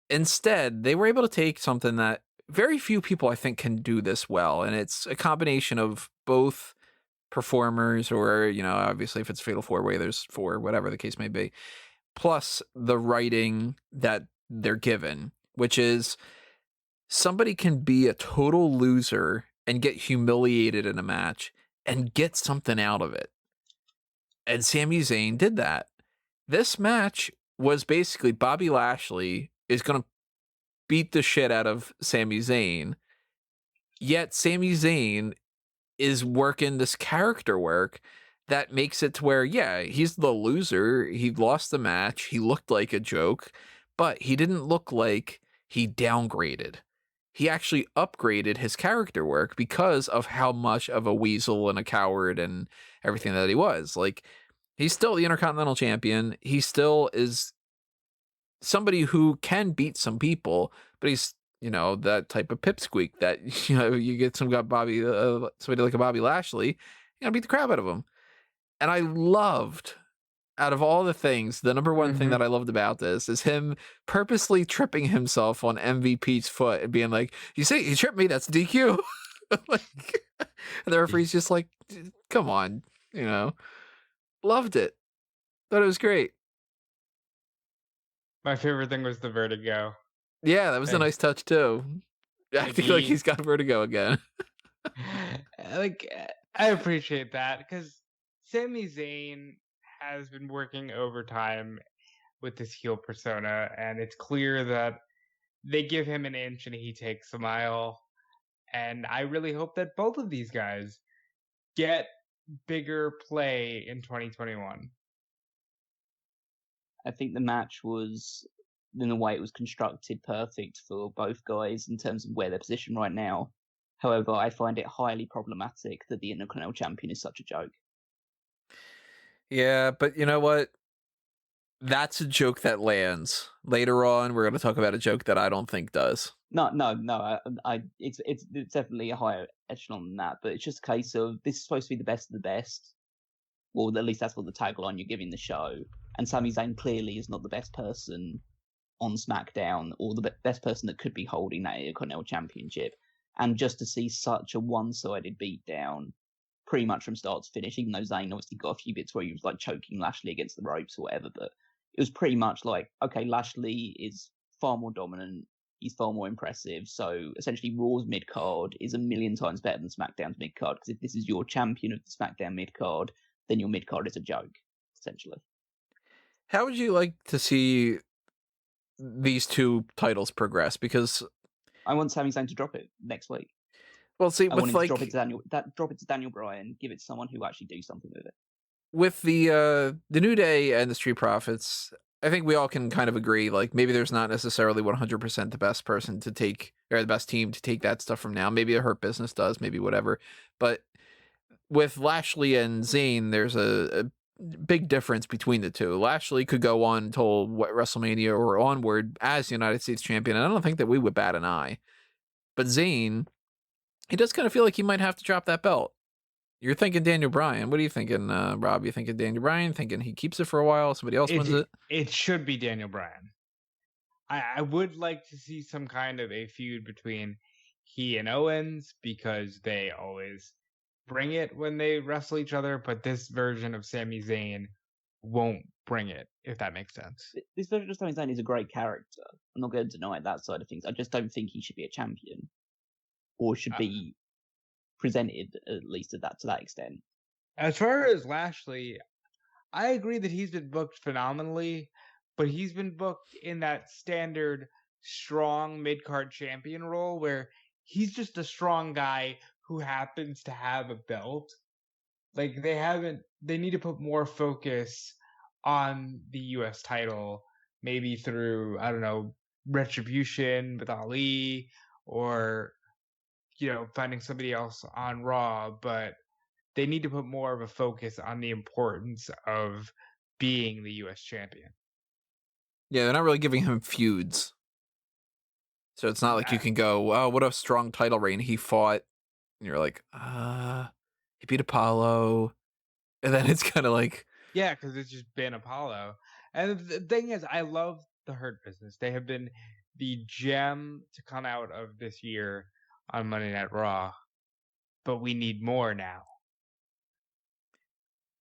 instead they were able to take something that very few people I think can do this well, and it's a combination of both performers, or obviously if it's Fatal 4-Way, there's 4, whatever the case may be, plus the writing that they're given, which is somebody can be a total loser and get humiliated in a match and get something out of it. And Sami Zayn did that. This match was basically Bobby Lashley is going to beat the shit out of Sami Zayn, yet Sami Zayn is working this character work that makes it to where, yeah, he's the loser. He lost the match. He looked like a joke, but he didn't look like he downgraded. He actually upgraded his character work because of how much of a weasel and a coward and everything that he was. Like, he's still the Intercontinental Champion. He still is somebody who can beat some people, but he's, that type of pipsqueak that, you get somebody like a Bobby Lashley, you gotta beat the crap out of him. And I loved, out of all the things, the number one thing that I loved about this is him purposely tripping himself on MVP's foot and being like, "You see, he tripped me, that's DQ." Like, and the referee's just like, come on, loved it. Thought it was great. My favorite thing was the vertigo. Yeah, that was a nice touch too. Acting like he's got vertigo again. Like, I appreciate that because Sami Zayn has been working overtime with this heel persona, and it's clear that they give him an inch and he takes a mile. And I really hope that both of these guys get bigger play in 2021. I think the match was, in the way it was constructed, perfect for both guys in terms of where they're positioned right now. However, I find it highly problematic that the Intercontinental Champion is such a joke. Yeah, but you know what? That's a joke that lands. Later on, we're going to talk about a joke that I don't think does. No. It's definitely a higher echelon than that, but it's just a case of this is supposed to be the best of the best. Well, at least that's what the tagline you're giving the show. And Sami Zayn clearly is not the best person on SmackDown, or the best person that could be holding that Intercontinental Championship. And just to see such a one-sided beatdown, pretty much from start to finish, even though Zayn obviously got a few bits where he was like choking Lashley against the ropes or whatever, but it was pretty much like, okay, Lashley is far more dominant, he's far more impressive, so essentially Raw's mid-card is a million times better than SmackDown's mid-card, because if this is your champion of the SmackDown mid-card, then your mid-card is a joke, essentially. How would you like to see these two titles progress? Because I want Sami Zayn to drop it next week. Well, see, I with want him like to drop it to Daniel Bryan, give it to someone who actually do something with it. With the New Day and the Street Profits, I think we all can kind of agree, like, maybe there's not necessarily 100% the best person to take, or the best team to take that stuff from now. Maybe a Hurt Business does, maybe whatever. But with Lashley and Zayn, there's a big difference between the two. Lashley could go on until WrestleMania or onward as United States champion, and I don't think that we would bat an eye. But Zayn, he does kind of feel like he might have to drop that belt. You're thinking Daniel Bryan. What are you thinking, Rob? You thinking Daniel Bryan? Thinking he keeps it for a while, somebody else wins it? It should be Daniel Bryan. I would like to see some kind of a feud between he and Owens because they always bring it when they wrestle each other, but this version of Sami Zayn won't bring it, if that makes sense. This version of Sami Zayn is a great character. I'm not going to deny that side of things. I just don't think he should be a champion, or should be presented at least to that extent. As far as Lashley, I agree that he's been booked phenomenally, but he's been booked in that standard strong mid-card champion role where he's just a strong guy who happens to have a belt. Like they need to put more focus on the US title, maybe through, I don't know, Retribution with Ali, or finding somebody else on Raw, but they need to put more of a focus on the importance of being the US champion. Yeah, they're not really giving him feuds. So it's not like you can go, oh, what a strong title reign he fought. And you're like, he beat Apollo. And then it's kind of like... Yeah, because it's just been Apollo. And the thing is, I love the Hurt Business. They have been the gem to come out of this year on Monday Night Raw. But we need more now.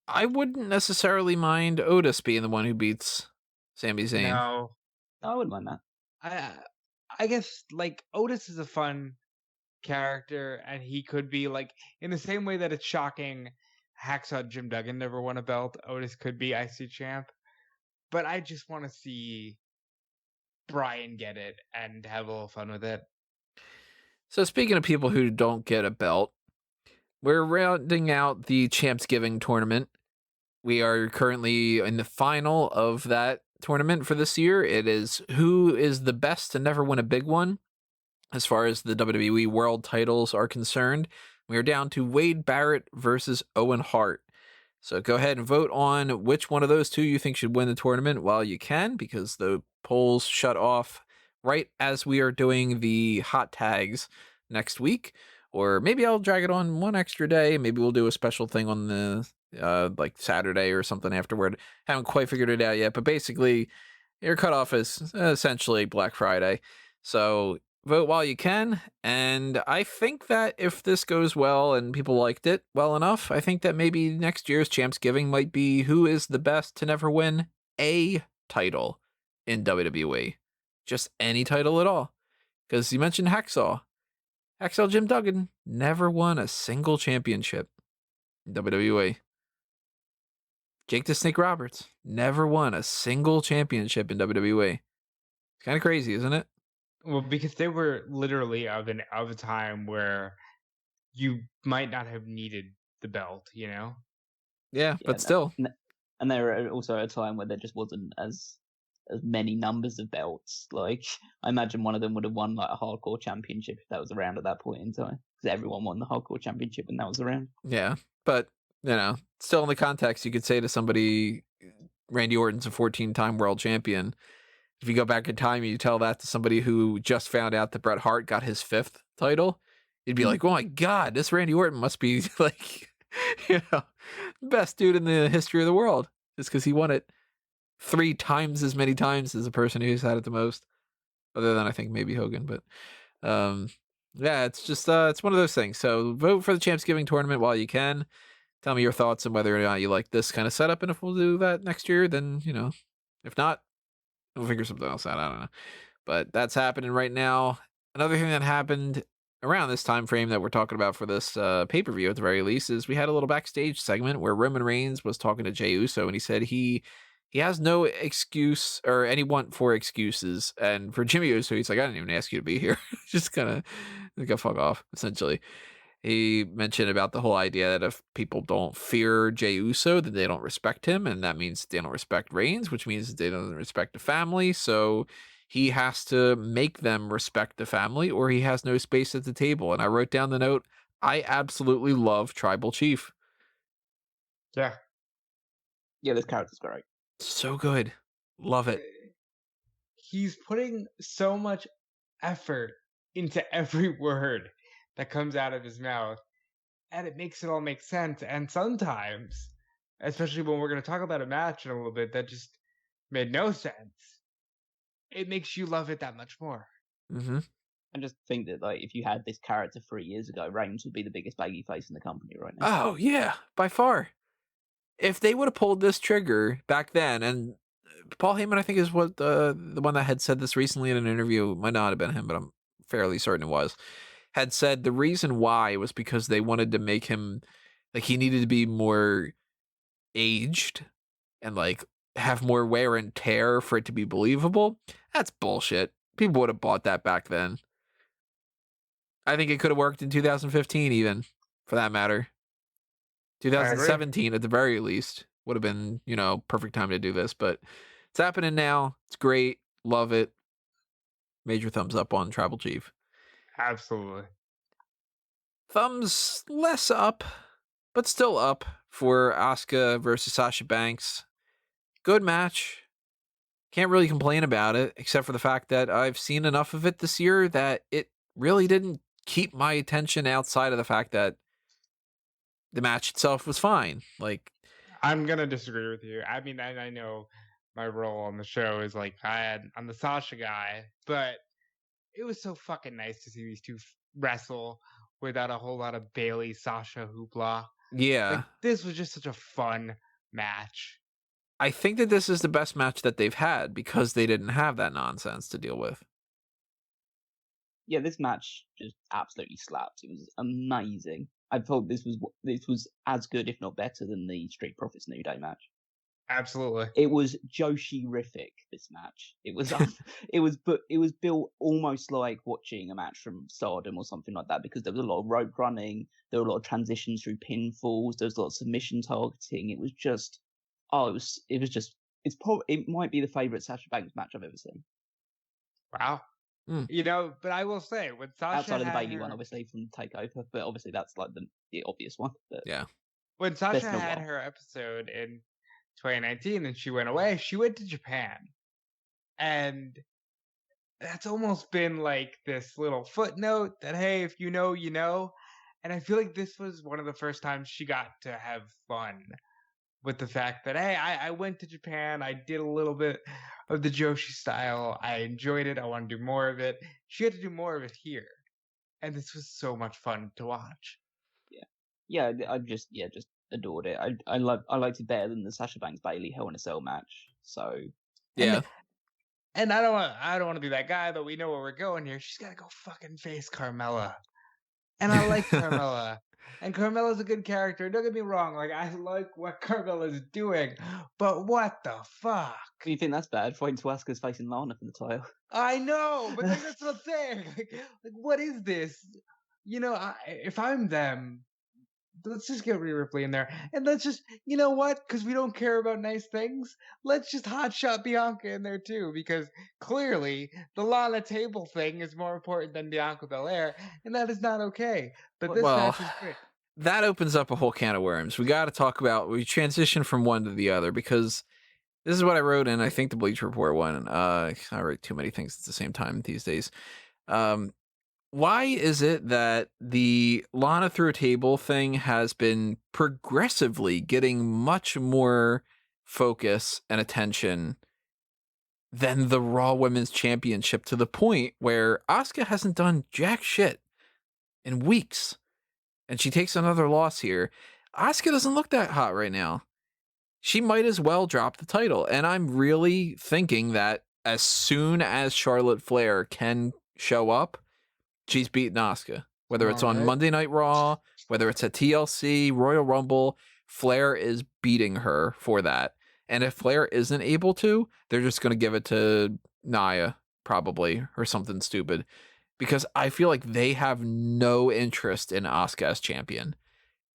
I wouldn't necessarily mind Otis being the one who beats Sami Zayn. No, I wouldn't mind that. I guess like Otis is a fun character, and he could be like, in the same way that it's shocking Hacksaw Jim Duggan never won a belt, Otis could be IC champ. But I just want to see Brian get it and have a little fun with it. So speaking of people who don't get a belt, we're rounding out the Champsgiving tournament. We are currently in the final of that tournament for this year. It is who is the best to never win a big one as far as the WWE world titles are concerned. We are down to Wade Barrett versus Owen Hart. So go ahead and vote on which one of those two you think should win the tournament while you can, because the polls shut off right as we are doing the hot tags next week. Or maybe I'll drag it on one extra day. Maybe we'll do a special thing on the like Saturday or something afterward. Haven't quite figured it out yet, but basically your cutoff is essentially Black Friday. So vote while you can. And I think that if this goes well and people liked it well enough, I think that maybe next year's Champsgiving might be who is the best to never win a title in WWE. Just any title at all. Because you mentioned Hacksaw. Hacksaw Jim Duggan never won a single championship in WWE. Jake the Snake Roberts never won a single championship in WWE. It's kind of crazy, isn't it? Well, because they were literally of a time where you might not have needed the belt, Yeah, but still. And they were also at a time where there just wasn't as many numbers of belts. Like, I imagine one of them would have won like a hardcore championship if that was around at that point in time, because everyone won the hardcore championship when that was around. Yeah, but still in the context, you could say to somebody, Randy Orton's a 14-time world champion. If you go back in time and you tell that to somebody who just found out that Bret Hart got his 5th title, you'd be like, oh my God, this Randy Orton must be like, best dude in the history of the world, just because he won it 3 times as many times as the person who's had it the most, other than I think maybe Hogan. But yeah, it's just it's one of those things. So vote for the Champsgiving tournament while you can. Tell me your thoughts on whether or not you like this kind of setup, and if we'll do that next year, then if not, we'll figure something else out. I don't know, but that's happening right now. Another thing that happened around this time frame that we're talking about for this pay-per-view at the very least is we had a little backstage segment where Roman Reigns was talking to Jey Uso, and he said he has no excuse or any want for excuses. And for Jimmy Uso, he's like, I didn't even ask you to be here. Just kind of go fuck off, essentially. He mentioned about the whole idea that if people don't fear Jey Uso, then they don't respect him. And that means they don't respect Reigns, which means they don't respect the family. So he has to make them respect the family or he has no space at the table. And I wrote down the note, I absolutely love Tribal Chief. Yeah. Yeah, this character's great. So good. Love it. He's putting so much effort into every word that comes out of his mouth, and it makes it all make sense. And sometimes, especially when we're going to talk about a match in a little bit, that just made no sense. it makes you love it that much more. Mm-hmm. I just think that like if you had this character 3 years ago, Reigns would be the biggest babyface in the company right now. Oh yeah, by far. If they would have pulled this trigger back then, and Paul Heyman, I think, is what the one that had said this recently in an interview. It might not have been him, but I'm fairly certain it was. Had said the reason why was because they wanted to make him like he needed to be more aged and like have more wear and tear for it to be believable. That's bullshit. People would have bought that back then. I think it could have worked in 2015 even, for that matter. 2017 at the very least would have been, perfect time to do this, but it's happening now. It's great. Love it. Major thumbs up on Tribal Chief. Absolutely. Thumbs less up, but still up for Asuka versus Sasha Banks. Good match. Can't really complain about it, except for the fact that I've seen enough of it this year that it really didn't keep my attention outside of the fact that the match itself was fine. Like, I'm gonna disagree with you. I mean, I know my role on the show is like I'm the Sasha guy, but it was so fucking nice to see these two wrestle without a whole lot of Bayley Sasha hoopla. yeah. Like, this was just such a fun match. I think that this is the best match that they've had because they didn't have that nonsense to deal with. Yeah, this match just absolutely slapped. It was amazing. I thought this was as good, if not better, than the Street Profits New Day match. Absolutely. It was Joshi-rific, this match. It was it was built almost like watching a match from Stardom or something like that, because there was a lot of rope running, there were a lot of transitions through pinfalls, there was a lot of submission targeting. It was just it might be the favorite Sasha Banks match I've ever seen. Wow. But I will say, when Sasha outside of the Bayley one, obviously from Takeover, but obviously that's like the obvious one. But yeah. When Sasha had her episode in 2019 and she went away, she went to Japan, and that's almost been like this little footnote that, hey, if you know, you know. And I feel like this was one of the first times she got to have fun with the fact that, hey, I went to Japan, I did a little bit of the Joshi style, I enjoyed it, I want to do more of it. She had to do more of it here, and this was so much fun to watch. Yeah, I just adored it. I liked it better than the Sasha Banks Bayley Hell in a Cell match. So yeah, and I don't want to be that guy, but we know where we're going here. She's got to go fucking face Carmella, and I like Carmella. And Carmella's a good character. Don't get me wrong. Like, I like what Carmella's doing, but what the fuck? You think that's bad? Fighting to Asuka's facing Lana for the title. I know, but that's what I'm saying. Like, what is this? If I'm them, let's just get Rhea Ripley in there, and let's just, you know what? Because we don't care about nice things. Let's just hotshot Bianca in there too, because clearly the Lana table thing is more important than Bianca Belair, and that is not okay. But this match is great. That opens up a whole can of worms. We transition from one to the other, because this is what I wrote in, I think, the Bleach Report one. I write too many things at the same time these days. Why is it that the Lana through a table thing has been progressively getting much more focus and attention than the Raw Women's Championship, to the point where Asuka hasn't done jack shit in weeks, and she takes another loss here? Asuka doesn't look that hot right now. She might as well drop the title, and I'm really thinking that as soon as Charlotte Flair can show up, she's beating Asuka. Whether it's on Monday Night Raw, whether it's at TLC, Royal Rumble, Flair is beating her for that. And if Flair isn't able to, they're just going to give it to Nia, probably, or something stupid. Because I feel like they have no interest in Asuka as champion.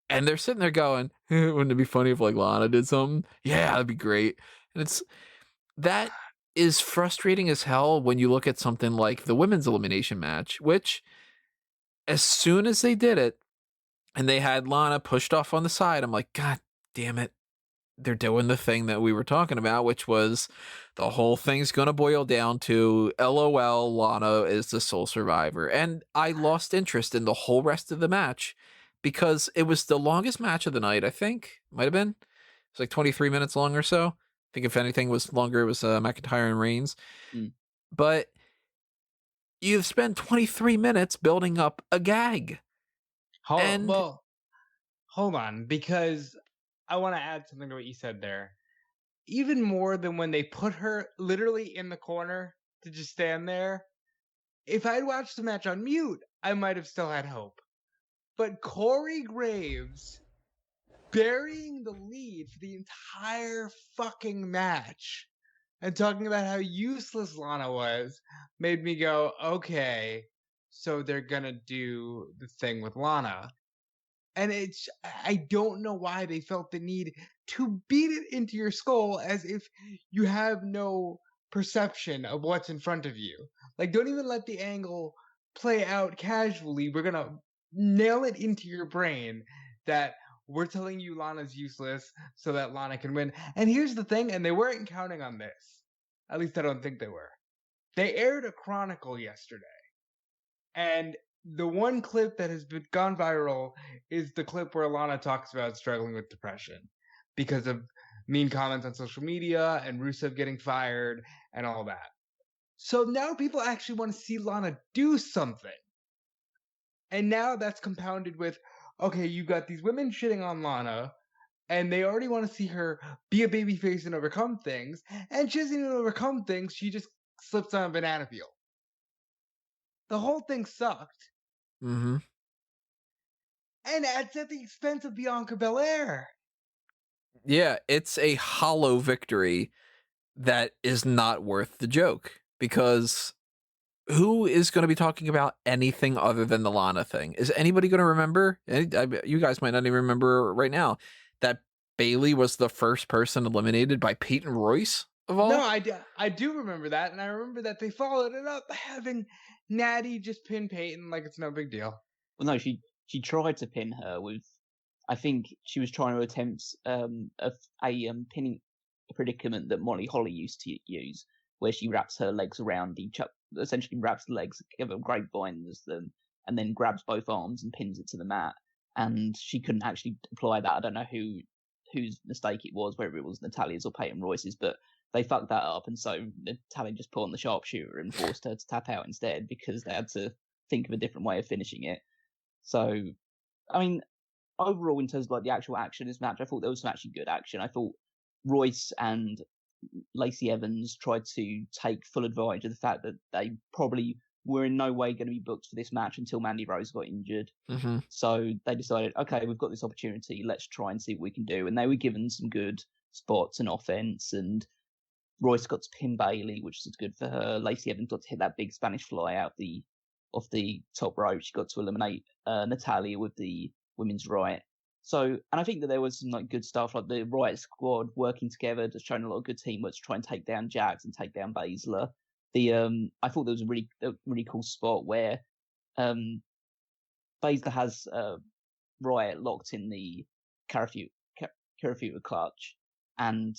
And they're sitting there going, wouldn't it be funny if like Lana did something? Yeah, that'd be great. And that is frustrating as hell when you look at something like the women's elimination match, which as soon as they did it and they had Lana pushed off on the side, I'm like, God damn it. They're doing the thing that we were talking about, which was the whole thing's going to boil down to LOL, Lana is the sole survivor. And I lost interest in the whole rest of the match because it was the longest match of the night, I think. Might have been. It's like 23 minutes long or so. I think if anything was longer, it was McIntyre and Reigns. but you've spent 23 minutes building up a gag. Hold on, because I want to add something to what you said there. Even more than when they put her literally in the corner to just stand there, if I'd watched the match on mute, I might have still had hope. But Corey Graves burying the lead for the entire fucking match and talking about how useless Lana was made me go, okay, so they're gonna do the thing with Lana. And I don't know why they felt the need to beat it into your skull as if you have no perception of what's in front of you. Like, don't even let the angle play out casually. We're gonna nail it into your brain that we're telling you Lana's useless so that Lana can win. And here's the thing, and they weren't counting on this. At least I don't think they were. They aired a Chronicle yesterday. And the one clip that has gone viral is the clip where Lana talks about struggling with depression because of mean comments on social media and Rusev getting fired and all that. So now people actually want to see Lana do something. And now that's compounded with, okay, you got these women shitting on Lana, and they already want to see her be a babyface and overcome things, and she doesn't even overcome things, she just slips on a banana peel. The whole thing sucked. Mm-hmm. And it's at the expense of Bianca Belair. Yeah, it's a hollow victory that is not worth the joke, because who is going to be talking about anything other than the Lana thing? Is anybody going to remember? You guys might not even remember right now that Bayley was the first person eliminated by Peyton Royce of all. No, I do remember that, and I remember that they followed it up by having Natty just pin Peyton like it's no big deal. Well, no, she tried to pin her with, I think she was trying to attempt a pinning predicament that Molly Holly used to use, where she wraps her legs around essentially wraps the legs together, grapevines them, and then grabs both arms and pins it to the mat. And she couldn't actually apply that. I don't know whose mistake it was, whether it was Natalia's or Peyton Royce's, but they fucked that up, and so Natalia just put on the sharpshooter and forced her to tap out instead because they had to think of a different way of finishing it. So, I mean, overall, in terms of like the actual action in this match, I thought there was some actually good action. I thought Royce and Lacey Evans tried to take full advantage of the fact that they probably were in no way going to be booked for this match until Mandy Rose got injured. Mm-hmm. So they decided, okay, we've got this opportunity, let's try and see what we can do. And they were given some good spots and offense, and Royce got to pin Bayley, which was good for her. Lacey Evans got to hit that big Spanish fly out off the top rope. She got to eliminate Natalia with the women's right. So, and I think that there was some like good stuff, like the Riot Squad working together, just showing a lot of good teamwork to try and take down Jax and take down Baszler. I thought there was a really cool spot where Baszler has Riot locked in the Karafuta clutch, and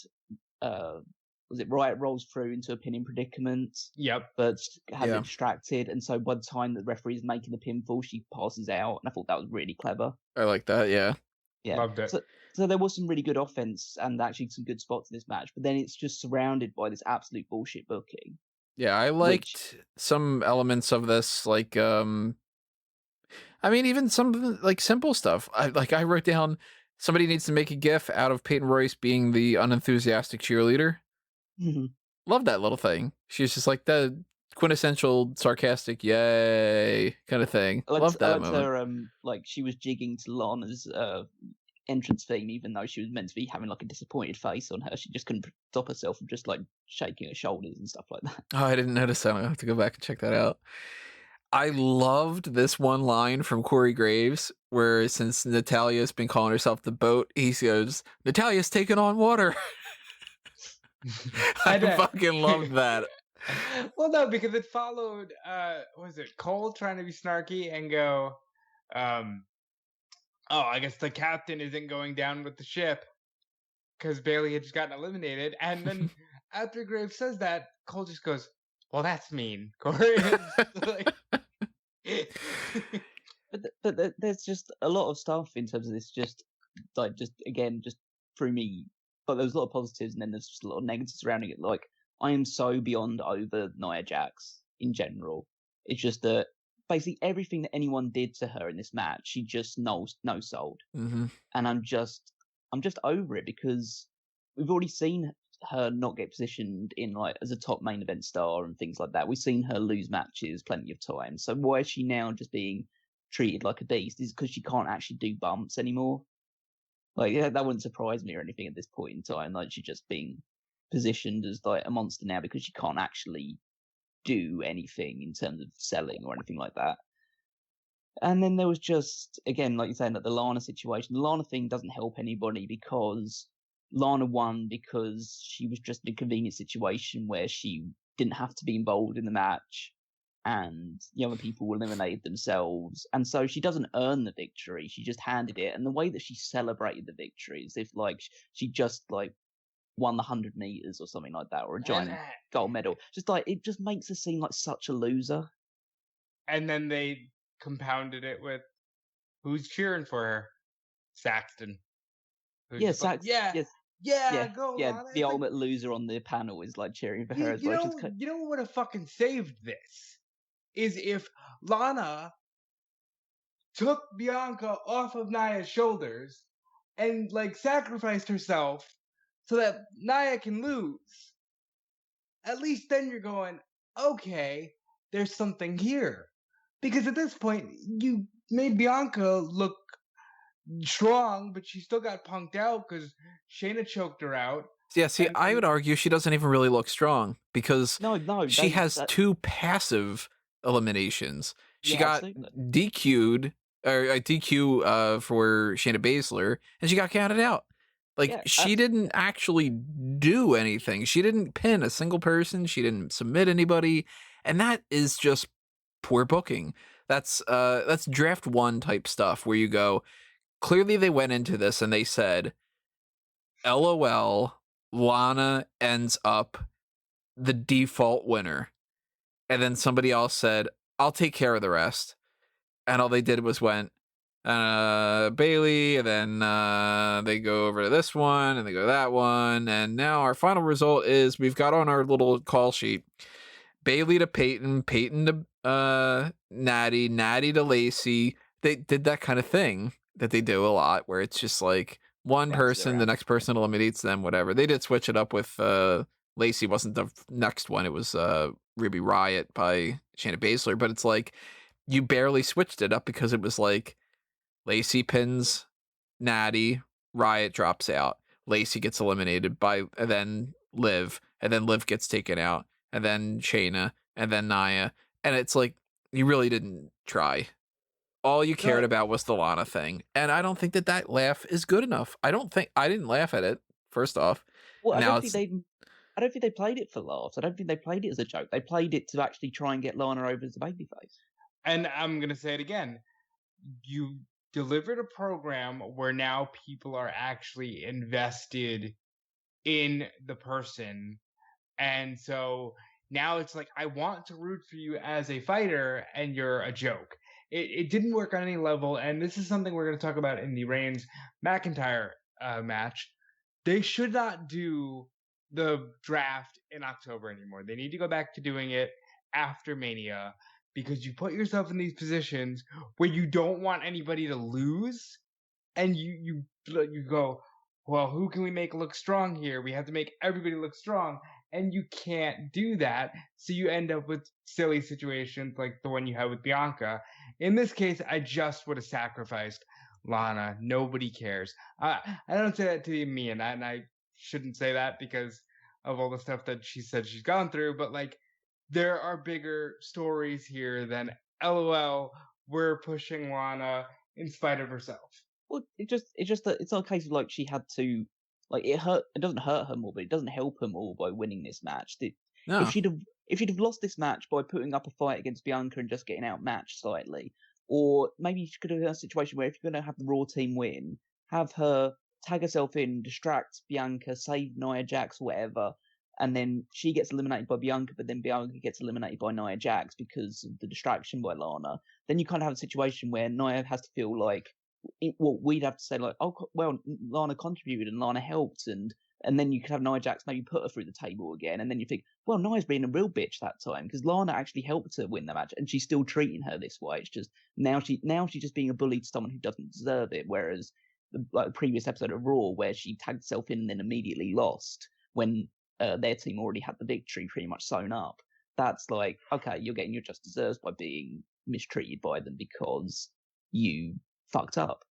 was it Riot rolls through into a pinning predicament? Yep. But has it distracted, and so by the time the referee is making the pinfall, she passes out, and I thought that was really clever. I like that, yeah. Yeah. Loved it. So there was some really good offense and actually some good spots in this match, but then it's just surrounded by this absolute bullshit booking. Yeah, I liked some elements of this, like I mean, even some like simple stuff. I wrote down somebody needs to make a GIF out of Peyton Royce being the unenthusiastic cheerleader. Mm-hmm. Love that little thing. She's just like the quintessential sarcastic yay kind of thing. Love that moment. Her, like she was jigging to Lana's entrance theme, even though she was meant to be having like a disappointed face on her. She just couldn't stop herself from just like shaking her shoulders and stuff like that. Oh, I didn't notice that. I'll have to go back and check that out. I loved this one line from Corey Graves where, since Natalia's been calling herself the boat, he goes, "Natalia's taking on water." I fucking loved that. Well, no, because it followed, was it Cole trying to be snarky and go, oh, I guess the captain isn't going down with the ship because Bayley had just gotten eliminated. And then after Graves says that, Cole just goes, well, that's mean, Corey. But there's just a lot of stuff in terms of this, just threw me. But there was a lot of positives, and then there's just a lot of negatives surrounding it. Like, I am so beyond over Nia Jax in general. It's just that basically everything that anyone did to her in this match, she just no sold. Mm-hmm. And I'm just over it because we've already seen her not get positioned in like as a top main event star and things like that. We've seen her lose matches plenty of times. So why is she now just being treated like a beast? Is it because she can't actually do bumps anymore? Like, yeah, that wouldn't surprise me or anything at this point in time. Like, she's just being positioned as like a monster now because she can't actually do anything in terms of selling or anything like that. And then there was just, again, like you're saying, that the Lana situation. The Lana thing doesn't help anybody because Lana won because she was just in a convenient situation where she didn't have to be involved in the match and the other people eliminated themselves. And so she doesn't earn the victory. She just handed it. And the way that she celebrated the victory is if like she just like won the 100 meters or something like that, or a giant gold medal. Just like, it just makes her seem like such a loser. And then they compounded it with who's cheering for her? Saxton. Yeah, Saxton. Yeah, go yeah. Lana. The ultimate loser on the panel is like cheering for her as well. You know what would have fucking saved this is if Lana took Bianca off of Nia's shoulders and like sacrificed herself so that Nia can lose. At least then you're going, okay, there's something here. Because at this point, you made Bianca look strong, but she still got punked out because Shayna choked her out. Yeah, see, I would argue she doesn't even really look strong because she has two passive eliminations. She got DQ'd, or DQ for Shayna Baszler, and she got counted out. Like, she didn't actually do anything. She didn't pin a single person. She didn't submit anybody. And that is just poor booking. That's draft one type stuff where you go, clearly they went into this and they said, LOL, Lana ends up the default winner. And then somebody else said, I'll take care of the rest. And all they did was went, Bayley, and then they go over to this one, and they go to that one. And now our final result is we've got on our little call sheet, Bayley to Peyton, Peyton to Natty, Natty to Lacey. They did that kind of thing that they do a lot where it's just like one person, the next person eliminates them, whatever. They did switch it up with Lacey wasn't the next one. It was Ruby Riot by Shayna Baszler, but it's like you barely switched it up because it was like Lacey pins Natty, Riot drops out, Lacey gets eliminated by, and then Liv gets taken out, and then Shayna, and then Nia, and it's like you really didn't try. All you cared about was the Lana thing, and I don't think that laugh is good enough. I didn't laugh at it. First off, well, I don't think they played it for laughs. I don't think they played it as a joke. They played it to actually try and get Lana over as a babyface. And I'm gonna say it again. You delivered a program where now people are actually invested in the person. And so now it's like, I want to root for you as a fighter, and you're a joke. It didn't work on any level, and this is something we're going to talk about in the Reigns McIntyre match. They should not do the draft in October anymore. They need to go back to doing it after Mania, because you put yourself in these positions where you don't want anybody to lose, and you go, well, who can we make look strong here? We have to make everybody look strong, and you can't do that, so you end up with silly situations like the one you had with Bianca. In this case, I just would have sacrificed Lana. Nobody cares. I don't say that to me, and I shouldn't say that because of all the stuff that she said she's gone through, but like, there are bigger stories here than LOL, we're pushing Lana in spite of herself. Well, it's not a case of like she had to, like, it doesn't hurt her more, but it doesn't help her more by winning this match. No. If she'd have lost this match by putting up a fight against Bianca and just getting outmatched slightly, or maybe she could have had a situation where if you're going to have the Raw team win, have her tag herself in, distract Bianca, save Nia Jax, whatever, and then she gets eliminated by Bianca, but then Bianca gets eliminated by Nia Jax because of the distraction by Lana. Then you kind of have a situation where Nia has to feel like, we'd have to say like, oh, well, Lana contributed and Lana helped, and And then you could have Nia Jax maybe put her through the table again, and then you think, well, Nia's being a real bitch that time because Lana actually helped her win the match, and she's still treating her this way. It's just now she's just being a bully to someone who doesn't deserve it. Whereas the previous episode of Raw, where she tagged herself in and then immediately lost when their team already had the victory pretty much sewn up. That's like, okay, you're getting your just desserts by being mistreated by them because you fucked up.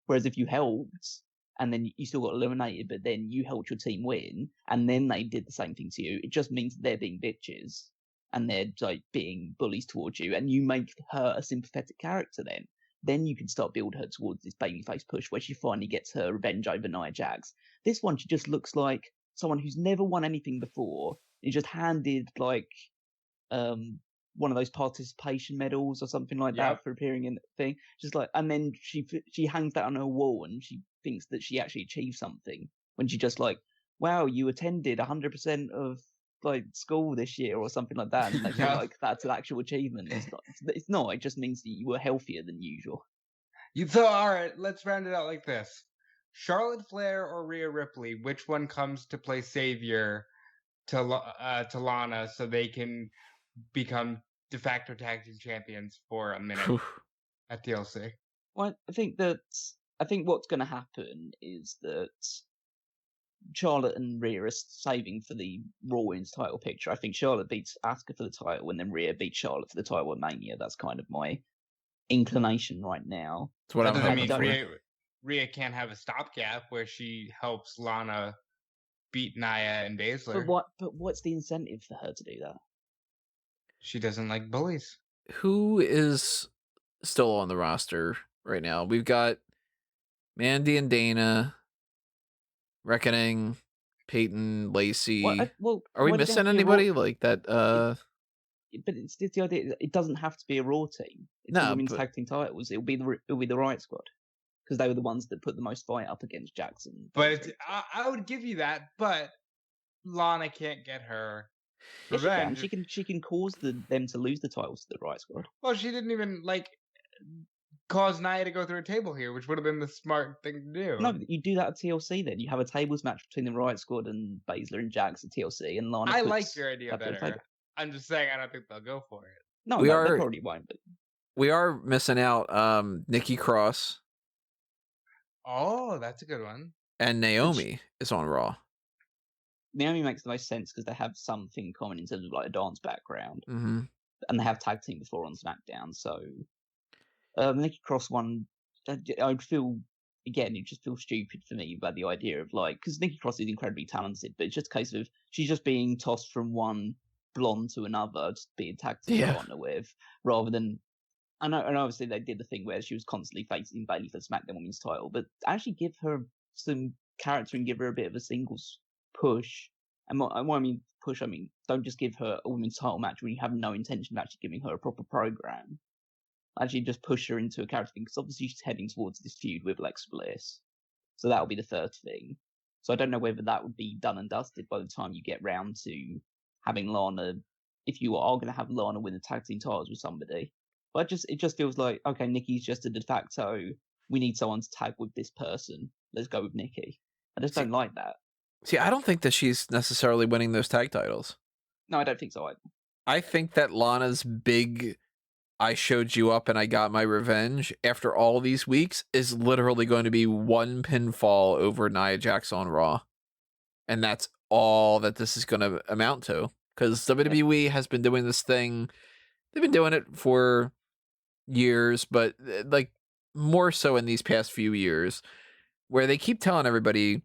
Whereas if you helped and then you still got eliminated, but then you helped your team win and then they did the same thing to you, it just means they're being bitches and they're like being bullies towards you, and you make her a sympathetic character. Then you can start build her towards this babyface push where she finally gets her revenge over Nia Jax. This one, she just looks like someone who's never won anything before. Is just handed like one of those participation medals or something like that for appearing in the thing. Just like, and then she hangs that on her wall and she thinks that she actually achieved something when she just like, wow, you attended 100% of like school this year or something like that, and they feel like that's an actual achievement. It's not. It just means that you were healthier than usual. So all right, let's round it out like this: Charlotte Flair or Rhea Ripley, which one comes to play savior to Lana so they can become de facto tag team champions for a minute at TLC? Well, I think what's going to happen is that Charlotte and Rhea are saving for the Raw Women's title picture. I think Charlotte beats Asuka for the title, and then Rhea beats Charlotte for the title at Mania. That's kind of my inclination right now. That's what I mean. Rhea can't have a stopgap where she helps Lana beat Nia and Baszler. But what's the incentive for her to do that? She doesn't like bullies. Who is still on the roster right now? We've got Mandy and Dana, Reckoning, Peyton, Lacey. Are we missing anybody like that? But it's the idea. It doesn't have to be a Raw team. It's the women's tag team titles. It'll be the Riot Squad because they were the ones that put the most fight up against Jackson. But I would give you that. But Lana can't get her revenge. She can cause them to lose the titles to the Riot Squad. Well, she didn't even cause Nia to go through a table here, which would have been the smart thing to do. No, you do that at TLC then. You have a tables match between the Riot Squad and Baszler and Jax at TLC, and Lana. I like your idea better. I'm just saying I don't think they'll go for it. No, they probably won't. But we are missing out Nikki Cross. Oh, that's a good one. And Naomi is on Raw. Naomi makes the most sense because they have something common in terms of like a dance background, and they have tag team before on SmackDown. So the Nikki Cross one, I'd feel again, it just feels stupid for me about the idea of because Nikki Cross is incredibly talented, but it's just a case of she's just being tossed from one blonde to another, just being tag team partner with, rather than. And obviously they did the thing where she was constantly facing Bayley for the SmackDown Women's title, but actually give her some character and give her a bit of a singles push. And what I mean push, I mean don't just give her a women's title match when you have no intention of actually giving her a proper program. Actually just push her into a character thing, because obviously she's heading towards this feud with Alexa Bliss. So that'll be the third thing. So I don't know whether that would be done and dusted by the time you get round to having Lana, if you are going to have Lana win the tag team titles with somebody. But it just feels like, okay, Nikki's just a de facto, we need someone to tag with this person. Let's go with Nikki. I just don't like that. See, I don't think that she's necessarily winning those tag titles. No, I don't think so either. I think that Lana's big, I showed you up and I got my revenge after all these weeks is literally going to be one pinfall over Nia Jax on Raw. And that's all that this is going to amount to. Because WWE has been doing this thing. They've been doing it for years, but more so in these past few years, where they keep telling everybody,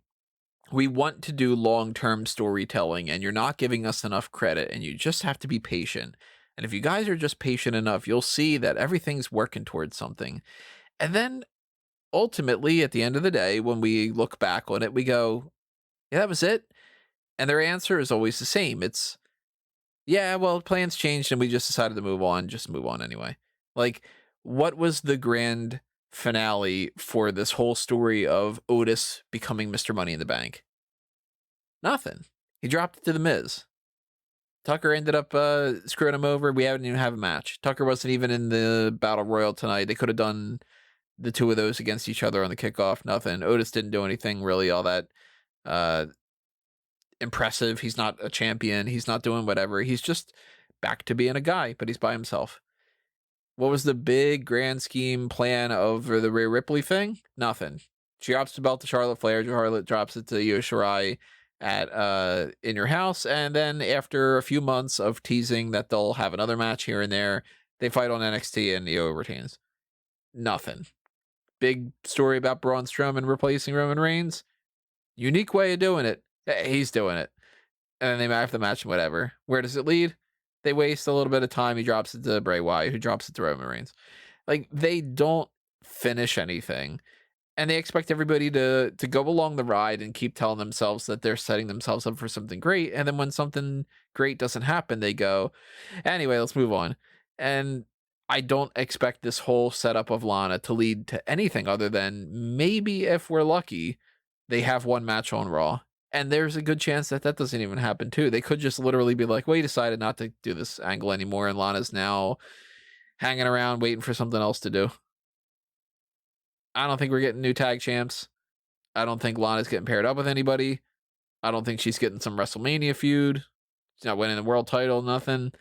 we want to do long-term storytelling and you're not giving us enough credit and you just have to be patient. And if you guys are just patient enough, you'll see that everything's working towards something. And then ultimately at the end of the day, when we look back on it, we go, yeah, that was it. And their answer is always the same. It's, yeah, well, plans changed and we just decided to move on. Just move on anyway. What was the grand finale for this whole story of Otis becoming Mr. Money in the Bank? Nothing. He dropped it to The Miz. Tucker ended up screwing him over. We haven't even have a match. Tucker wasn't even in the Battle Royal tonight. They could have done the two of those against each other on the kickoff. Nothing. Otis didn't do anything really all that impressive. He's not a champion. He's not doing whatever. He's just back to being a guy, but he's by himself. What was the big grand scheme plan of the Rhea Ripley thing? Nothing. She drops the belt to Charlotte Flair. Charlotte drops it to Io Shirai at In Your House, and then after a few months of teasing that they'll have another match here and there, they fight on NXT and Io retains. Nothing. Big story about Braun Strowman replacing Roman Reigns. Unique way of doing it. He's doing it. And then they have the match and whatever. Where does it lead? They waste a little bit of time. He drops it to Bray Wyatt, who drops it to Roman Reigns. Like, they don't finish anything. And they expect everybody to go along the ride and keep telling themselves that they're setting themselves up for something great. And then when something great doesn't happen, they go, anyway, let's move on. And I don't expect this whole setup of Lana to lead to anything other than maybe, if we're lucky, they have one match on Raw. And there's a good chance that doesn't even happen too. They could just literally be like, we decided not to do this angle anymore, and Lana's now hanging around waiting for something else to do. I don't think we're getting new tag champs. I don't think Lana's getting paired up with anybody. I don't think she's getting some WrestleMania feud. She's not winning the world title, nothing.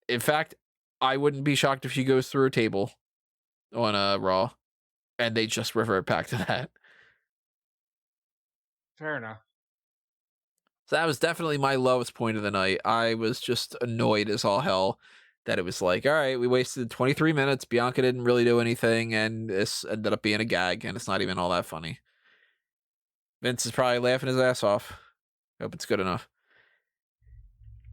In fact, I wouldn't be shocked if she goes through a table on Raw and they just revert back to that. Fair enough. So that was definitely my lowest point of the night. I was just annoyed as all hell that it was like, all right, we wasted 23 minutes. Bianca didn't really do anything, and this ended up being a gag, and it's not even all that funny. Vince is probably laughing his ass off. Hope it's good enough.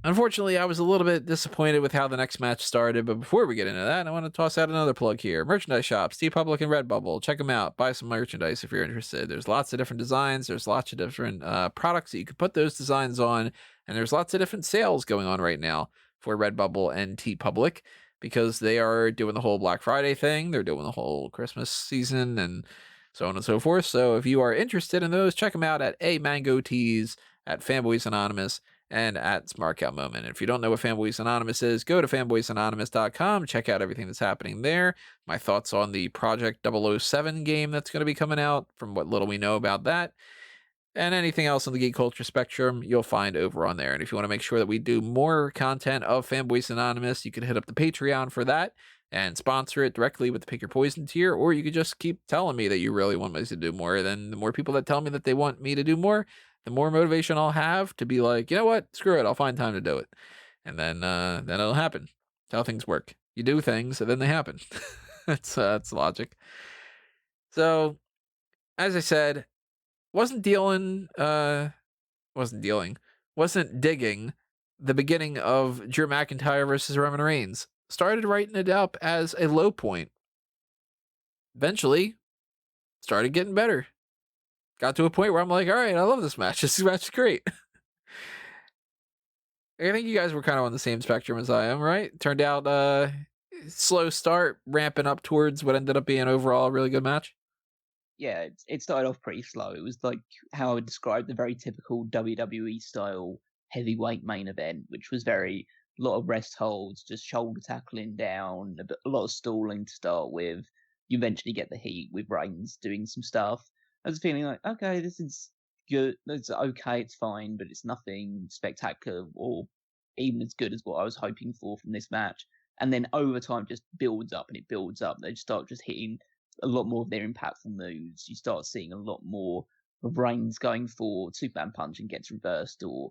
Unfortunately, I was a little bit disappointed with how the next match started, but before we get into that, I want to toss out another plug here. Merchandise shops, TeePublic and Redbubble. Check them out. Buy some merchandise if you're interested. There's lots of different designs. There's lots of different products that you can put those designs on, and there's lots of different sales going on right now for Redbubble and TeePublic because they are doing the whole Black Friday thing. They're doing the whole Christmas season and so on and so forth. So if you are interested in those, check them out at Mango Tees, at Fanboys Anonymous, and at Smark Out Moment. If you don't know what Fanboys Anonymous is, go to fanboysanonymous.com, check out everything that's happening there. My thoughts on the Project 007 game that's going to be coming out, from what little we know about that. And anything else on the geek culture spectrum, you'll find over on there. And if you want to make sure that we do more content of Fanboys Anonymous, you can hit up the Patreon for that and sponsor it directly with the Pick Your Poison tier, or you could just keep telling me that you really want me to do more. Then the more people that tell me that they want me to do more, the more motivation I'll have to be like, you know what, screw it, I'll find time to do it. And then it'll happen. That's how things work. You do things, and then they happen. That's logic. So, as I said, wasn't digging the beginning of Drew McIntyre versus Roman Reigns. Started writing it up as a low point. Eventually, started getting better. Got to a point where I'm like, all right, I love this match. This match is great. I think you guys were kind of on the same spectrum as I am, right? Turned out slow start, ramping up towards what ended up being overall a really good match. Yeah, it started off pretty slow. It was like how I would describe the very typical WWE style heavyweight main event, which was a lot of rest holds, just shoulder tackling down, a lot of stalling to start with. You eventually get the heat with Reigns doing some stuff. I was feeling like, okay, this is good. It's okay, it's fine, but it's nothing spectacular or even as good as what I was hoping for from this match. And then over time, just builds up and it builds up. They start just hitting a lot more of their impactful moves. You start seeing a lot more of Reigns going for Superman punch and gets reversed, or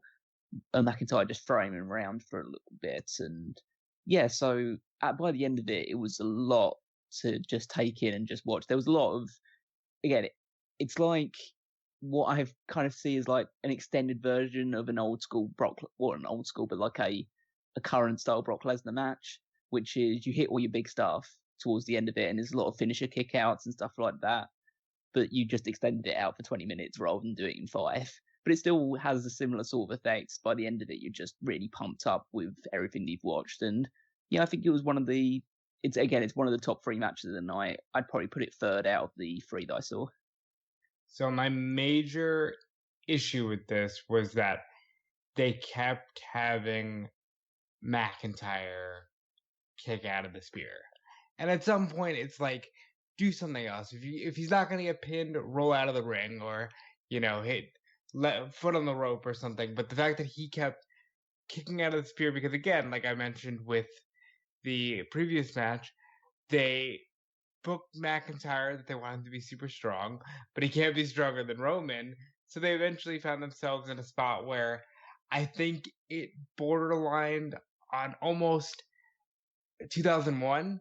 McIntyre just throwing him around for a little bit. And yeah, so by the end of it, it was a lot to just take in and just watch. There was a lot of, again, it's like what I kind of see as like an extended version of an old school but like a current style Brock Lesnar match, which is you hit all your big stuff towards the end of it, and there's a lot of finisher kickouts and stuff like that, but you just extended it out for 20 minutes rather than doing it in 5. But it still has a similar sort of effect. By the end of it, you're just really pumped up with everything you've watched. And yeah, I think it was one of the top 3 matches of the night. I'd probably put it third out of the 3 that I saw. So my major issue with this was that they kept having McIntyre kick out of the spear. And at some point, it's like, do something else. If he's not going to get pinned, roll out of the ring, or, hit foot on the rope or something. But the fact that he kept kicking out of the spear, because again, like I mentioned with the previous match, they booked McIntyre that they wanted him to be super strong, but he can't be stronger than Roman. So they eventually found themselves in a spot where I think it borderlined on almost 2001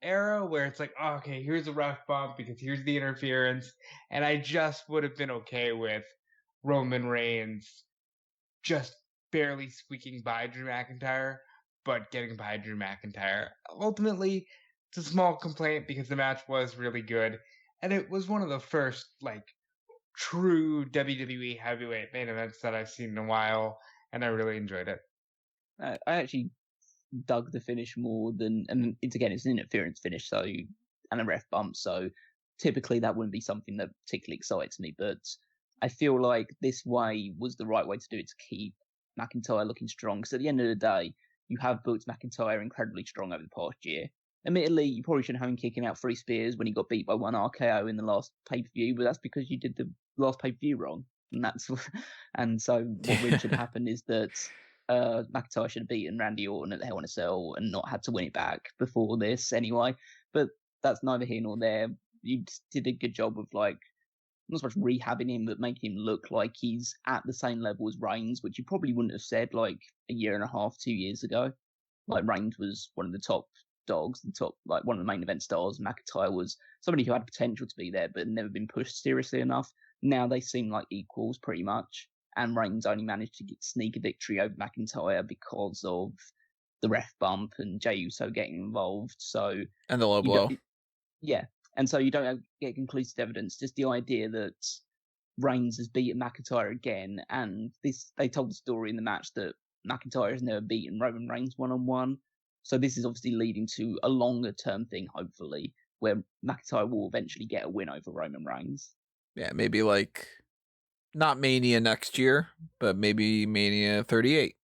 era, where it's like, oh, okay, here's a rough bump because here's the interference. And I just would have been okay with Roman Reigns just barely squeaking by Drew McIntyre, but getting by Drew McIntyre. Ultimately, it's a small complaint because the match was really good, and it was one of the first like true WWE heavyweight main events that I've seen in a while, and I really enjoyed it. I actually dug the finish more than, and it's an interference finish, so and a ref bump, so typically that wouldn't be something that particularly excites me, but I feel like this way was the right way to do it to keep McIntyre looking strong. Because at the end of the day, you have booked McIntyre incredibly strong over the past year. Admittedly, you probably shouldn't have him kicking out 3 spears when he got beat by 1 RKO in the last pay-per-view, but that's because you did the last pay-per-view wrong. And so what really should have happened is that McIntyre should have beaten Randy Orton at the Hell in a Cell and not had to win it back before this anyway. But that's neither here nor there. You did a good job of like not so much rehabbing him, but making him look like he's at the same level as Reigns, which you probably wouldn't have said like a year and a half, 2 years ago. Like Reigns was one of the top dogs, the top like one of the main event stars. McIntyre was somebody who had potential to be there, but never been pushed seriously enough. Now they seem like equals pretty much, and Reigns only managed to sneak a victory over McIntyre because of the ref bump and Jey Uso getting involved. So and the low blow. Yeah. And so you don't get conclusive evidence, just the idea that Reigns has beaten McIntyre again, and they told the story in the match that McIntyre has never beaten Roman Reigns one-on-one. So this is obviously leading to a longer-term thing, hopefully, where McIntyre will eventually get a win over Roman Reigns. Yeah, maybe like not Mania next year, but maybe Mania 38.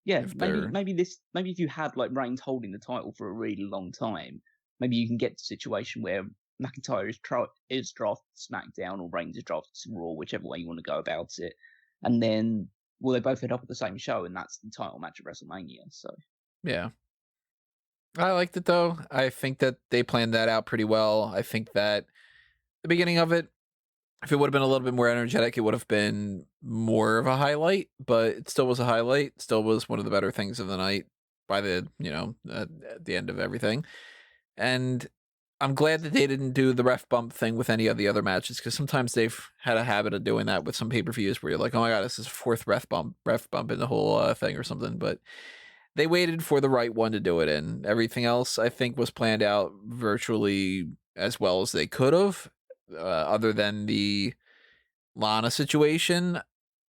Yeah, maybe if you had like Reigns holding the title for a really long time, maybe you can get to a situation where McIntyre is drafted to SmackDown or Reigns is drafted to Raw, whichever way you want to go about it. And then, they both end up at the same show, and that's the title match of WrestleMania. So, yeah. I liked it, though. I think that they planned that out pretty well. I think that the beginning of it, if it would have been a little bit more energetic, it would have been more of a highlight, but it still was a highlight. Still was one of the better things of the night by the, at the end of everything. And I'm glad that they didn't do the ref bump thing with any of the other matches, because sometimes they've had a habit of doing that with some pay-per-views where you're like, oh my God, this is 4th ref bump in the whole thing or something. But they waited for the right one to do it in. Everything else, I think, was planned out virtually as well as they could have, other than the Lana situation.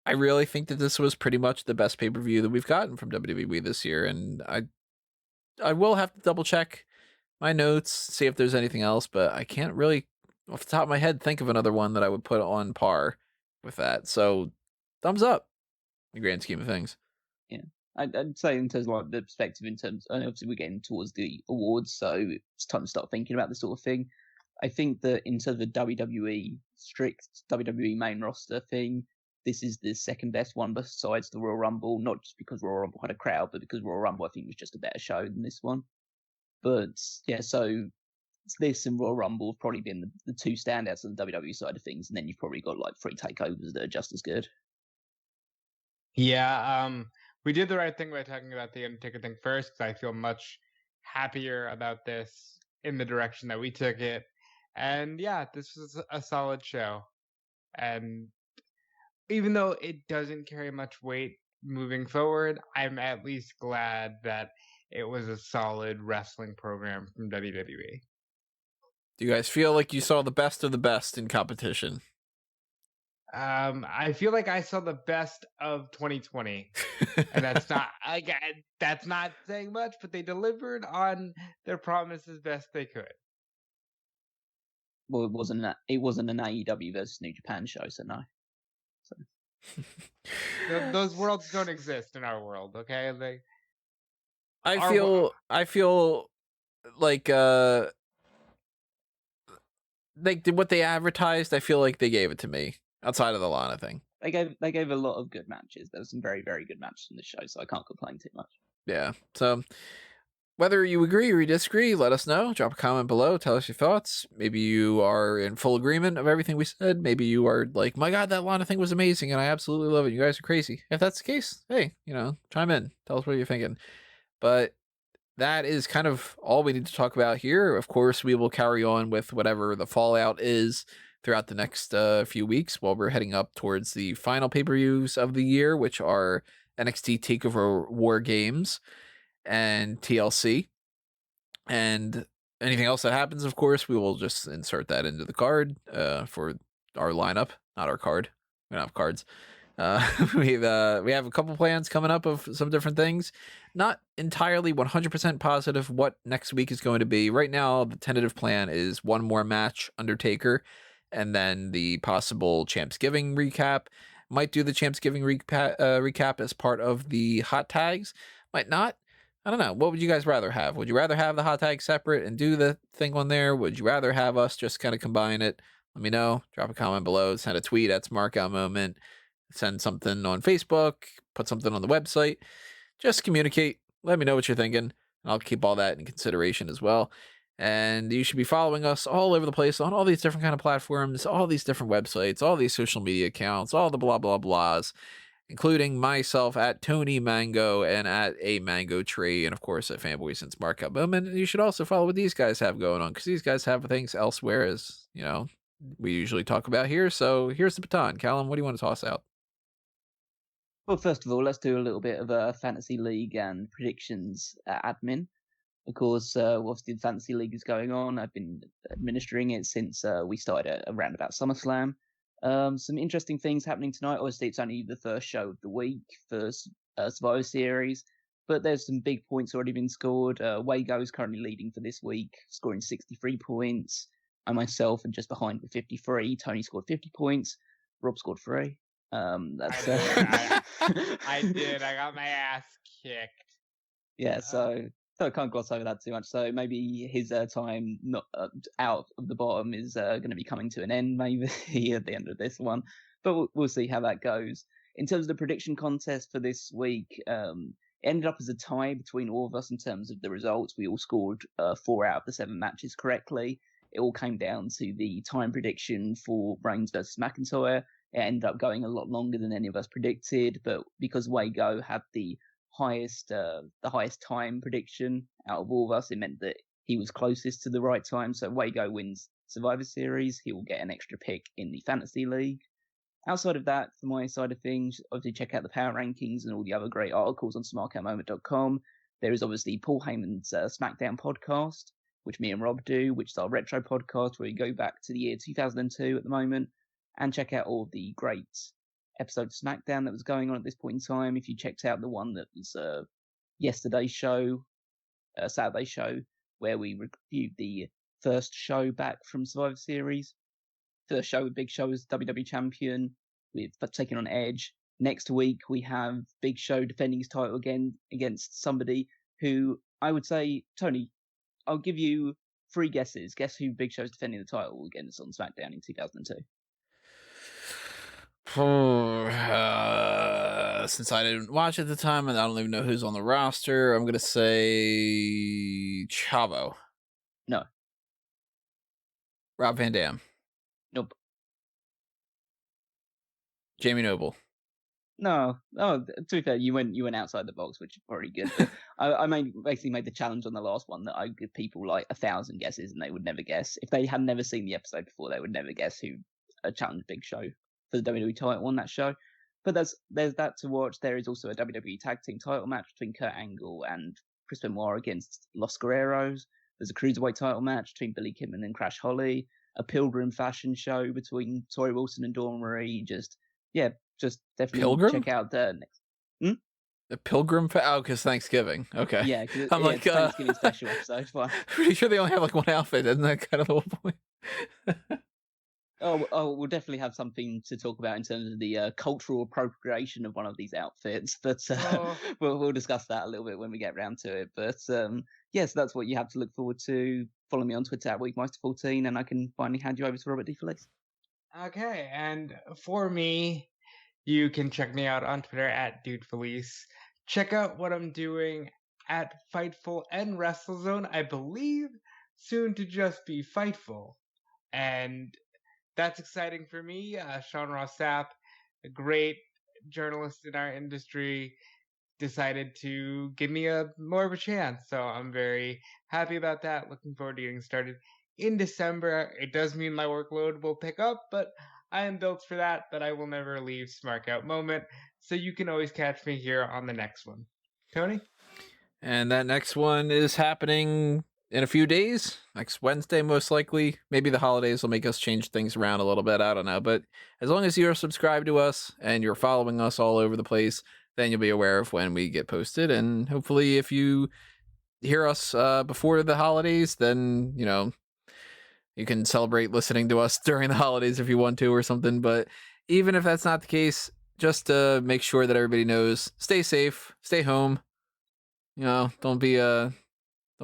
I really think that this was pretty much the best pay-per-view that we've gotten from WWE this year, and I will have to double check my notes, see if there's anything else, but I can't really, off the top of my head, think of another one that I would put on par with that. So, thumbs up in the grand scheme of things. Yeah, I'd say in terms of like the perspective, in terms, and obviously we're getting towards the awards, so it's time to start thinking about this sort of thing. I think that in terms of a WWE strict WWE main roster thing, this is the second best one besides the Royal Rumble. Not just because Royal Rumble had a crowd, but because Royal Rumble I think was just a better show than this one. But yeah, so this and Royal Rumble have probably been the 2 standouts on the WWE side of things, and then you've probably got like 3 takeovers that are just as good. Yeah, we did the right thing by talking about the Undertaker thing first, because I feel much happier about this in the direction that we took it. And yeah, this was a solid show. And even though it doesn't carry much weight moving forward, I'm at least glad that it was a solid wrestling program from WWE. Do you guys feel like you saw the best of the best in competition? I feel like I saw the best of 2020, and that's not saying much, but they delivered on their promise as best they could. Well, it wasn't an AEW versus New Japan show, so no. So. Those worlds don't exist in our world, okay? I feel like they did what they advertised. I feel like they gave it to me outside of the Lana thing. They gave a lot of good matches. There were some very, very good matches in the show, so I can't complain too much. Yeah. So whether you agree or you disagree, let us know. Drop a comment below. Tell us your thoughts. Maybe you are in full agreement of everything we said. Maybe you are like, my God, that Lana thing was amazing and I absolutely love it. You guys are crazy. If that's the case, hey, chime in. Tell us what you're thinking. But that is kind of all we need to talk about here. Of course, we will carry on with whatever the fallout is throughout the next few weeks while we're heading up towards the final pay-per-views of the year, which are NXT TakeOver War Games and TLC. And anything else that happens, of course, we will just insert that into the card for our lineup, not our card. We don't have cards. We have a couple plans coming up of some different things. Not entirely 100% positive what next week is going to be. Right now, the tentative plan is one more match, Undertaker, and then the possible Champsgiving recap. Might do the Champsgiving recap as part of the hot tags. Might not. I don't know. What would you guys rather have? Would you rather have the hot tag separate and do the thing on there? Would you rather have us just kind of combine it? Let me know. Drop a comment below. Send a tweet at SmarkOutMoment. Send something on Facebook, put something on the website. Just communicate. Let me know what you're thinking. And I'll keep all that in consideration as well. And you should be following us all over the place on all these different kind of platforms, all these different websites, all these social media accounts, all the blah, blah, blahs, including myself at Tony Mango and at A Mango Tree, and of course at Fanboys and Smark Up Moment. And you should also follow what these guys have going on, because these guys have things elsewhere, as we usually talk about here. So here's the baton. Callum, what do you want to toss out? Well, first of all, let's do a little bit of a fantasy league and predictions admin. Of course, obviously the fantasy league is going on. I've been administering it since we started around about SummerSlam. Some interesting things happening tonight. Obviously, it's only the first show of the week for Survivor Series, but there's some big points already been scored. Wago is currently leading for this week, scoring 63 points. I myself am just behind with 53. Tony scored 50 points. Rob scored 3. That's I did. I got my ass kicked. Yeah, so I can't gloss over that too much. So maybe his time not out of the bottom is going to be coming to an end maybe at the end of this one. But we'll see how that goes. In terms of the prediction contest for this week, it ended up as a tie between all of us in terms of the results. We all scored 4 out of the 7 matches correctly. It all came down to the time prediction for Reigns versus McIntyre. It ended up going a lot longer than any of us predicted, but because Wago had the highest time prediction out of all of us, it meant that he was closest to the right time. So Wago wins Survivor Series. He will get an extra pick in the Fantasy League. Outside of that, for my side of things, obviously check out the power rankings and all the other great articles on smarkoutmoment.com. There is obviously Paul Heyman's SmackDown podcast, which me and Rob do, which is our retro podcast where we go back to the year 2002 at the moment, and check out all the great episodes of SmackDown that was going on at this point in time. If you checked out the one that was yesterday's show, Saturday's show, where we reviewed the first show back from Survivor Series. First show with Big Show as WWE Champion, with taking on Edge. Next week we have Big Show defending his title again against somebody who I would say, Tony, I'll give you 3 guesses. Guess who Big Show's defending the title against on SmackDown in 2002. Since I didn't watch at the time and I don't even know who's on the roster, I'm going to say Chavo. No. Rob Van Dam. Nope. Jamie Noble. No. Oh, to be fair, you went outside the box, which is pretty good. I basically made the challenge on the last one that I give people like 1,000 guesses and they would never guess. If they had never seen the episode before, they would never guess who challenged Big Show for the WWE title on that show. But there's that to watch. There is also a WWE Tag Team title match between Kurt Angle and Chris Benoit against Los Guerreros. There's a Cruiserweight title match between Billy Kidman and Crash Holly. A Pilgrim fashion show between Tori Wilson and Dawn Marie. Just definitely Pilgrim? Check out the next. The Pilgrim? Because Thanksgiving. Okay. Yeah, because I'm like, it's Thanksgiving special episode. Fine. Pretty sure they only have like one outfit, isn't that kind of the whole point? Oh, we'll definitely have something to talk about in terms of the cultural appropriation of one of these outfits, but we'll discuss that a little bit when we get around to it. But yes, that's what you have to look forward to. Follow me on Twitter at Weekmeister14, and I can finally hand you over to Robert D. Felice. Okay, and for me, You can check me out on Twitter at DudeFelice. Check out what I'm doing at Fightful and WrestleZone. I believe soon to just be Fightful. And that's exciting for me. Sean Ross Sapp, a great journalist in our industry, decided to give me more of a chance. So I'm very happy about that. Looking forward to getting started in December. It does mean my workload will pick up, but I am built for that. But I will never leave Smark Out Moment. So you can always catch me here on the next one. Tony? And that next one is happening in a few days, next Wednesday, most likely. Maybe the holidays will make us change things around a little bit. I don't know. But as long as you're subscribed to us and you're following us all over the place, then you'll be aware of when we get posted. And hopefully, if you hear us before the holidays, then, you know, you can celebrate listening to us during the holidays if you want to or something. But even if that's not the case, just to make sure that everybody knows, stay safe, stay home. You know, don't be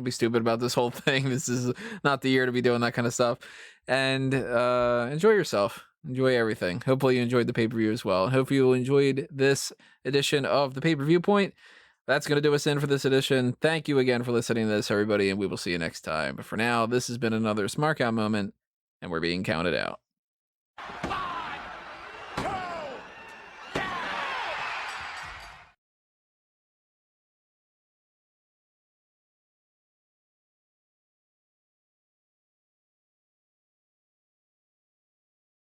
stupid about this whole thing. This is not the year to be doing that kind of stuff. And enjoy yourself. Enjoy everything. Hopefully you enjoyed the pay-per-view as well. Hope you enjoyed this edition of the Pay-Per-Viewpoint. That's going to do us in for this edition. Thank you again for listening to this, everybody, and we will see you next time. But for now, this has been another Smark Out moment, and we're being counted out.